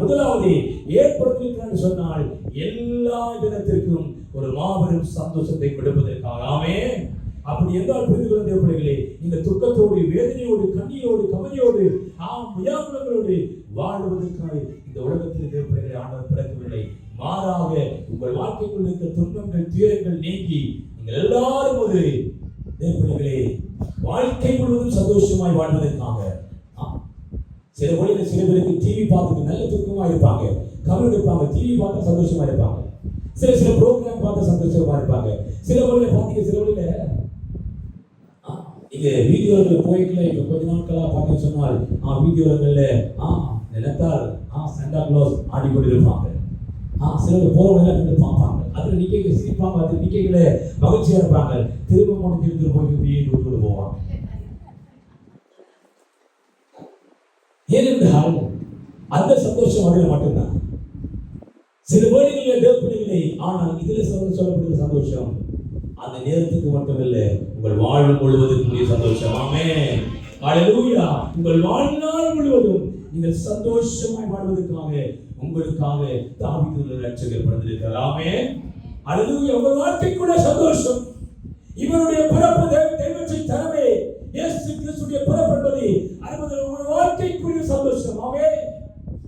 முதலாவது ஏற்படுத்திருக்கிறார் சொன்னால் எல்லா ஜனத்திற்கும் ஒரு மாபெரும் சந்தோஷத்தை கொடுப்பதற்காக. ஆமென். அப்படி என்றால் புரிந்து கொள்ள தேவர்களே, இந்த துக்கத்தோடு, வேதனையோடு, கண்ணீரோடு, கவலையோடு, வியாகுலங்களோடு வாழ்வதற்காக இந்த உலகத்தில் தேவர்களே ஆண்டவர் பிறக்கவில்லை. மாறாக உங்கள் வாழ்க்கைக்குள் இருக்கிற துன்பங்கள், துயரங்கள் நீங்கி நீங்கள் எல்லாரும் ஒரு தேவர்களே வாழ்க்கை முழுவதும் சந்தோஷமாய் வாழ்வதற்காக. சில வழியில சில பேருக்கு டிவி பார்த்துட்டு நல்ல துக்கமா இருப்பாங்க, கவலை இருப்பாங்க, டிவி பார்த்து சந்தோஷமா இருப்பாங்க. சில ப்ரோக்ராம் பார்த்து சந்தோஷமா இருப்பாங்க. சில வழியில பாத்தீங்க, சில வழியில இங்க வீடியோல போயிட்டுல இப்ப கொஞ்ச நாட்களா பார்த்தீங்கன்னு சொன்னால் வீடியோல நினைத்தால் சாண்டா கிளாஸ் ஆடிக்கொண்டு இருப்பாங்க. சிலர் போறவங்க பார்ப்பாங்க, அதுல நிக்க சிரிப்பாங்க, அதுல நிக்கல மகிழ்ச்சியா இருப்பாங்க. திரும்ப முடிஞ்சு போய் விட்டு போவாங்க. ஏனென்றால் அந்த சந்தோஷம் அதில் மட்டும்தான். சில வேளைகளில் தேவப்பிள்ளைகளை, ஆனால் இதுல சொல்லப்படுகிற சந்தோஷம் அந்த நேரத்துக்கு மட்டுமில்லை, உங்கள் வாழ்வு முழுவதுக்குரிய சந்தோஷம். ஆமென். அல்லேலூயா. உங்கள் வாழ்நாள் முழுவதும் நீங்கள் சந்தோஷமாய் வாழ்வதற்காக உங்களுக்காக தாவீது இரட்சகர் பிறந்திருக்கிறார். ஆமென். அல்லேலூயா. உங்கள் வாழ்க்கைக்குள்ள சந்தோஷம், இவருடைய பிறப்பு தெய்வத்தின் தரவே இயேசு கிறிஸ்துவின் பிறப்பு என்பது அது உங்கள் வாழ்க்கைக்குரிய சந்தோஷம். ஆமென்.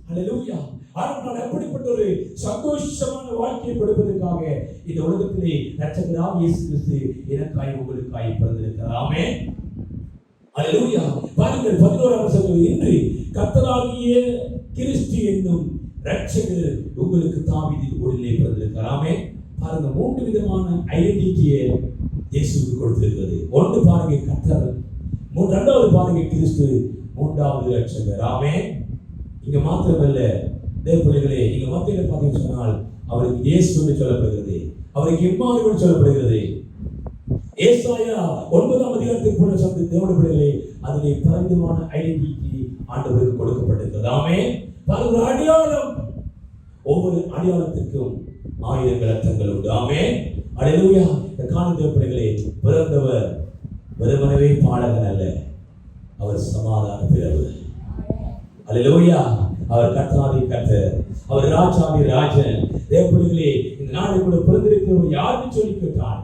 அல்லேலூயா. ஆனால் எப்படிப்பட்ட ஒரு சந்தோஷமான வாழ்க்கையை கொடுப்பதற்காக இந்த உலகத்திலே இரட்சகராக இயேசு கிறிஸ்து எனக்காய் உங்களுக்காய் பிறந்திருக்கிறார். ஆமென். அல்லேலூயா. பாருங்கள் 11ஆம் வசனம், இன்று கர்த்தராகிய கிறிஸ்து என்னும் இரட்சகர் உங்களுக்கு தாவீதின் ஊரிலே பிறந்திருக்கிறார். ஆமென். பாருங்க, 3 விதமான ஐடென்டிட்டியை இயேசுவுக்கு கொடுத்திருக்கிறது. ஒன்று பாருங்க கர்த்தர், இரண்டாவது பாருங்க கிறிஸ்து, மூன்றாவது இரட்சகர். ஆமென். இங்க மாத்திரமல்ல தேவப்பிள்ளைகளே, இங்க மத்தியில பார்த்தீங்கன்னு சொன்னால் அவருக்கு இயேசு என்று சொல்லப்படுகிறது, அவருக்கு இம்மானுவேல் சொல்லப்படுகிறது. ஏசாயா 9ஆம் அதிகாரத்தில் கூட சொன்ன தேவனுடைய பிள்ளைகளே, அதிலே பரிந்துமான ஐடென்டிட்டி ஆண்டவருக்கு கொடுக்கப்பட்டிருக்கிறது. ஆமென். பாருங்க, அடையாளம், ஒவ்வொரு அடையாளத்திற்கும் 1000 அர்த்தங்கள் உண்டு. ஆமென். அல்லேலூயா. இந்த காணும் தேவப்பிள்ளைகளே, பிறந்தவர் வெறுமனவே பாடகன் அல்ல, அவர் சமாதான பிறகு. அல்லேலூயா. அவர் கர்த்தாதி கர்த்தர், அவர் ராஜாதி ராஜன். தேவப்பிள்ளைகளே, இந்த நாடு கூட பிறந்திருக்கிறவர் யாருன்னு சொல்லி கேட்டால்,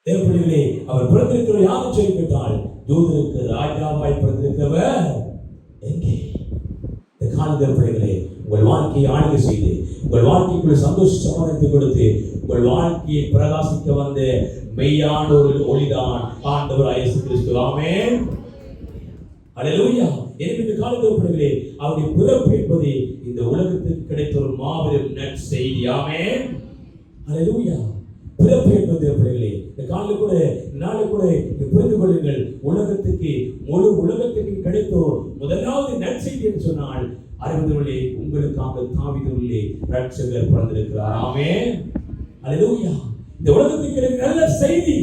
தேவப்பிள்ளைகளே, அவர் பிறந்திருக்கிறவர் யாருன்னு சொல்லி கேட்டால், தூதருக்கு ராஜாவாய் பிறந்திருக்கிறவர் எங்கே? இந்த காணும் தேவப்பிள்ளைகளே, உங்கள் வாழ்க்கையை ஆளுகை செய்து, உங்கள் வாழ்க்கைக்குள்ள சந்தோஷ சமாதானத்தை கொடுத்து, உங்கள் வாழ்க்கையை பிரகாசிக்க வந்த மெய்யான ஒரு ஒளிதான் ஆண்டவர் இயேசு கிறிஸ்து. ஆமென். அல்லேலூயா. எனவே இந்த காலத்திலே அவருடைய பிறப்பு என்பது இந்த உலகத்துக்கு கிடைத்த ஒரு மாபெரும் நற்செய்தி. ஆமென். அல்லேலூயா. பிறப்பு என்பது பிள்ளைகளே, இந்த காலையில் கூட நாளை கூட புரிந்து கொள்ளுங்கள், உலகத்துக்கு முழு உலகத்துக்கு கிடைத்த முதலாவது நற்செய்தி என்று சொன்னால் அறிவதிலே உங்களுக்காக தாவீதிலே இரட்சகர் பிறந்திருக்கிறார். ஆமென். அல்லேலூயா. இந்த உலகத்துக்கு கிடைத்த நல்ல செய்தி,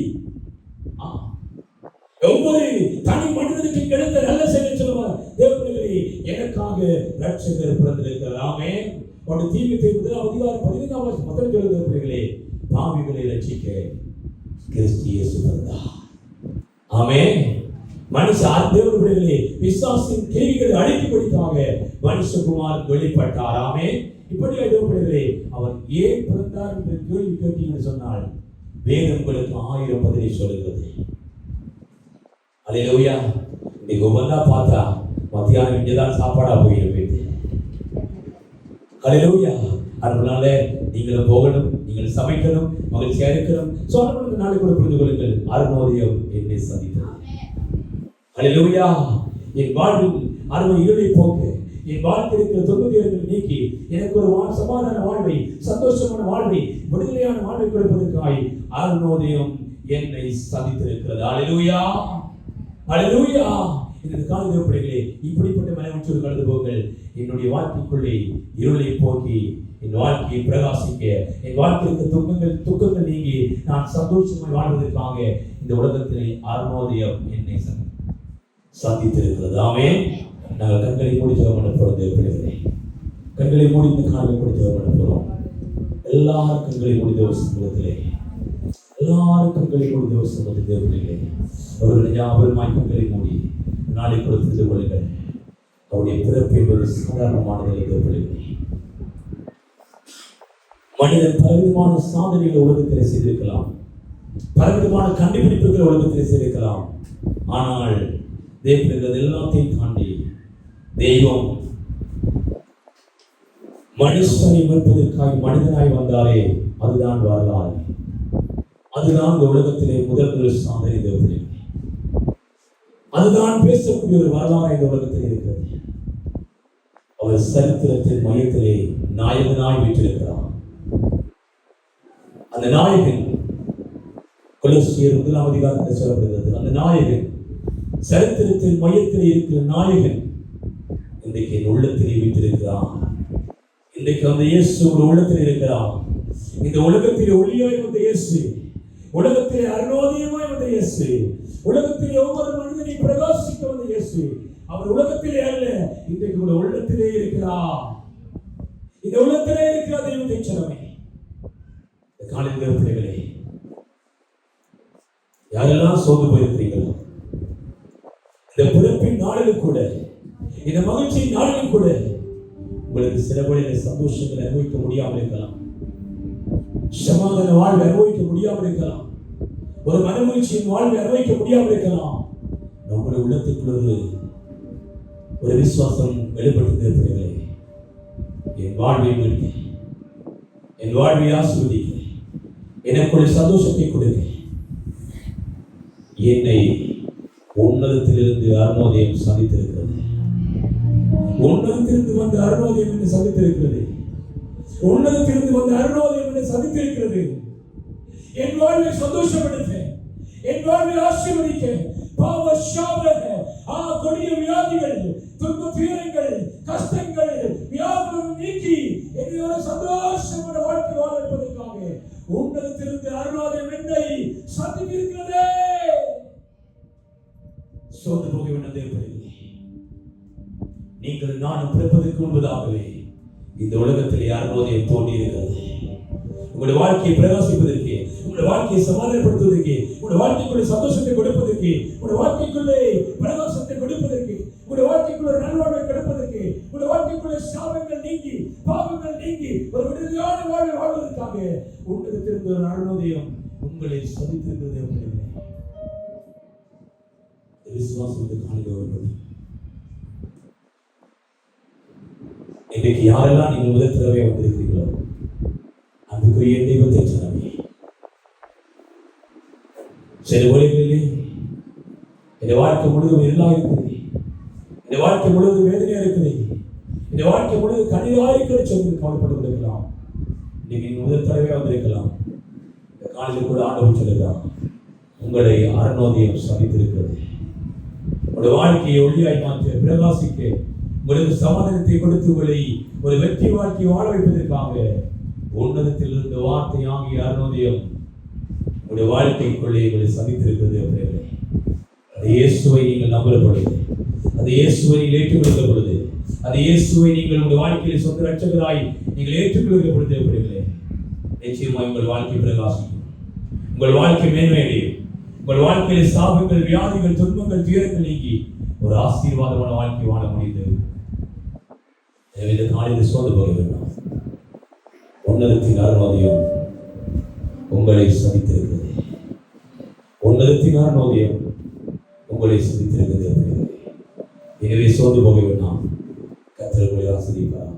ஒவ்வொரு தனி மனிதனுக்கு கிடைத்த நல்ல செய்தி சொல்லுவார் தேவர்களே, எனக்காக இரட்சகர் பிறந்திருக்கிறார். ஆமென். ஒரு தீமையை 1ஆம் அதிகாரம் 15ஆம் வசனம் முதல் சொல்லுகிற பிள்ளைகளே, பாவிகளை ரட்சிக்க கிறிஸ்து இயேசு பிறந்தார். ஆமென். மனுஷ தேவனுடைய பிள்ளைகளே, பிசாசின் கிரியைகளை அழிக்கும்படிக்காக மனுஷகுமாரன் வெளிப்பட்டார். ஆமென். இப்படியே தேவர்களே, அவர் ஏன் பிறந்தார் என்று கேள்வி கேட்டீங்கன்னு சொன்னால் வேதம் உங்களுக்கு 1000 பதிலை சொல்லுகிறது. அல்லேலூயா. இன்னைக்கு ஒவ்வொன்றா பார்த்தா மத்தியானம் இங்கேதான் சாப்பாடா போயிருப்பேன். அல்லேலூயா. அதனால நீங்களும் போகணும், நீங்கள் சமைக்கணும், மகிழ்ச்சியா இருக்கணும். சொல்ல நாளை கூட புரிந்து கொள்ளுங்கள், அருணோதயம் என்னை சந்தித்தது. அல்லேலூயா. என் வாழ்வில் அருமை இருளை போக்கு, என் வாழ்க்கை இருக்கிற துன்பங்களை நீக்கி எனக்கு ஒரு சமாதான வாழ்வை, சந்தோஷமான வாழ்வை, விடுதலையான வாழ்வை கொடுப்பதற்காய் அருணோதயம் என்னை சந்தித்திருக்கிறது. அல்லேலூயா, அல்லேலூயா. இந்த காலை பிள்ளைகளே, இப்படிப்பட்ட மனமற்றோர் கடந்து போங்கள். என்னுடைய வாழ்க்கைக்குள்ளே இருளை போக்கி என் வாழ்க்கையை பிரகாசிக்க, என் வாழ்க்கைக்கு துக்கங்கள் நீங்கி நான் சந்தோஷமாய் வாழ்வதற்காக இந்த உலகத்திலே அருணோதயம் என்னை சந்தித்திருக்கிறது. ஆமென். நாங்கள் கண்களை மூடி ஜெபம் பண்ண போறோம். பிள்ளைகளே, கண்களை மூடி இந்த காலை மூடி ஜெபம் பண்ண போறோம். எல்லாரும் கண்களை மூடி தேவசத்திலே, எல்லாரும் கண்களை மூடி தேவசத்திலே பிள்ளைகளே, அவர்கள் ஞாபகமாய் கண்களை மூடி நாளை கொடுத்து கொள்ளுங்கள். அவருடைய பிறப்பு என்பது சாதாரணமானது பிள்ளைகளே. மனிதன் பலவிதமான சாதனைகள் உலகத்திலே செய்திருக்கலாம், பலவிதமான கண்டுபிடிப்புகள் உலகத்திலே செய்திருக்கலாம். ஆனால் தேவர்கள் எல்லாத்தையும் தாண்டி தெய்வம் மனுஷனை மீட்பதற்காக மனிதனாய் வந்தாரே, அதுதான் வரலாறு. அதுதான் இந்த உலகத்திலே முதல் சாதனை தேவர்களே. அதுதான் பேசக்கூடிய ஒரு வரலாறு இந்த உலகத்தில் இருக்கிறது. அவர் சரித்திரத்தின் மையத்திலே நாயகனாய் வீற்றிருக்கிறார். அந்த நாயகன் கொலோசியர் 1 அதிகாரத்தில் சொல்லப்படுகிறது. அந்த நாயகன், சரித்திரத்தின் மையத்தில் இருக்கிற நாயகன் இன்றைக்கு என் உள்ளத்திலே வீற்றிருக்கிறார். இன்றைக்கு அந்த இயேசு ஒரு உள்ளத்தில் இருக்கிறார். இந்த உலகத்திலே ஒளியாய் வந்த இயேசு, உலகத்திலே அருணோதயமாய் வந்த இயேசு, உலகத்திலே ஒவ்வொரு மனிதனை பிரகாசிக்க வந்த இயேசு, அவர் உலகத்திலே அல்ல, இன்றைக்கு கூட உள்ளத்திலே இருக்கிறார். இந்த உள்ளத்திலே இருக்கிற தெய்வத்தை சொன்னமே. காலையில் பிள்ளைகளே, யாரெல்லாம் சோர்ந்து போயிருக்கிறீங்களோ, இந்த பிறப்பின் நாளிலும் கூட, இந்த மகிழ்ச்சியின் நாளிலும் கூட உங்களுக்கு சில வழியில சந்தோஷங்களை அனுபவிக்க முடியாமல் இருக்கலாம், சமாதான வாழ்வை அனுபவிக்க முடியாமல் இருக்கலாம், ஒரு மனமகிழ்ச்சியின் வாழ்வை அனுபவிக்க முடியாமல் இருக்கலாம். நம்முடைய உள்ளத்துக்குள்ள ஒரு விசுவாசம் வெளிப்பட்டு பிள்ளைகளே, என் வாழ்வை மீட்க, என் வாழ்வை ஆசீர்வதிக்க, எனக்கு ஒரு சந்தோஷத்தை கொடுக்க, என்னை உன்னதத்திலிருந்து அருணோதயம் சந்தித்திருக்கிறது. உன்னதத்திலிருந்து வந்த அருணோதயம் என்னை சந்தித்திருக்கிறது. உன்னதத்திலிருந்து வந்த அருணோதயம் என்னை சந்தித்திருக்கிறது. என் வாழ்வை சந்தோஷப்படுத்த, என் வாழ்வை ஆசீர்வதிக்க, பாவ சாப கொடிய வியாதிகள், துன்ப துயரங்கள், கஷ்டங்கள், வியாபம் நீக்கி என்னை ஒரு சந்தோஷமான வாழ்க்கை வாழ வைப்பதற்காக உன்னதத்திலிருந்து அருணோதயம் என்னை சந்தித்திருக்கிறது. சோர்ந்து போக வேண்டியது. நீங்கள் நானும் பிறப்பதற்கு முன்பதாகவே இந்த உலகத்தில் அருணோதயம் தோன்றி இருக்கிறது. உங்களுடைய வாழ்க்கையை பிரகாசிப்பதற்கு, உங்களுடைய வாழ்க்கையை சமாதானப்படுத்துவதற்கு, உங்களுடைய வாழ்க்கைக்குள்ளே சந்தோஷத்தை கொடுப்பதற்கு, உங்களுடைய வாழ்க்கைக்குள்ளே பிரகாசத்தை கொடுப்பதற்கு, உங்களுடைய வாழ்க்கைக்குள்ள நல்வாழ்வை கொடுப்பதற்கு, உங்களுடைய வாழ்க்கைக்குள்ளே சாபங்கள் நீங்கி, பாவங்கள் நீங்கி ஒரு விடுதலையான வாழ்வை வாழ்வதற்காக உன்னதத்திலிருந்து ஒரு அருணோதயம் உங்களை சந்தித்திருக்கிறது. விசுவாசத்தை காணுகிறவர்கள் இன்றைக்கு யாரெல்லாம் நீங்கள் முதல் தடவை வந்திருக்கிறீர்களோ அதுக்குரிய தெய்வத்தை சொன்னவே. சில ஒளிகளிலே இந்த வாழ்க்கை முழுவதும் எல்லாம் இருக்குது, இந்த வாழ்க்கை முழுவதும் வேதனையா இருக்குது, இந்த வாழ்க்கை முழுவதும் கண்ணீரா இருக்கிற சொல்லி கவலைப்பட்டு கொண்டிருக்கலாம். இன்னைக்கு நீங்கள் முதல் தடவை வந்திருக்கலாம். இந்த காலையில் கூட ஆண்டவர் சொல்லுகிறார், உங்களை அருணோதயம் சந்தித்திருக்கிறது. உங்களுடைய வாழ்க்கையை ஒளியாய் மாற்ற, பிரகாசிக்க, உங்களுக்கு சமாதானத்தை கொடுத்து உங்களை ஒரு வெற்றி வாழ்க்கையை வாழ வைப்பதற்காக உன்னதத்தில் இருந்த வார்த்தை ஆகிய அருணோதயம் உங்களுடைய வாழ்க்கைக்குள்ளே உங்களை சந்தித்திருக்கிறது. அப்படியே அது இயேசுவை நீங்கள் நம்புற பொழுது, அது இயேசுவை நீங்கள் ஏற்றுக்கொள்கிற பொழுது, அது இயேசுவை நீங்கள் உங்களுடைய வாழ்க்கையில் சொந்த ரட்சகராய் நீங்கள் ஏற்றுக்கொள்கிற பொழுது அப்படிங்களே, நிச்சயமாக உங்கள் வாழ்க்கை பிரகாசிக்கும், உங்கள் வாழ்க்கை மேன்மையடையும், உங்கள் வாழ்க்கையில் சாபங்கள், வியாதிகள், துன்பங்கள், துயரங்கள் நீங்கி ஒரு ஆசீர்வாதமான வாழ்க்கை வாழ முடிந்தது. இந்த காலையில் சோர்ந்து போக வேண்டாம். உன்னதத்தின் அருணோதயம் உங்களை சந்தித்திருக்கிறது. உன்னதத்தின் அருணோதயம் உங்களை சந்தித்திருக்கிறது. எனவே சோர்ந்து போக வேண்டாம். கர்த்தர் உங்களை ஆசீர்வதிப்பார்.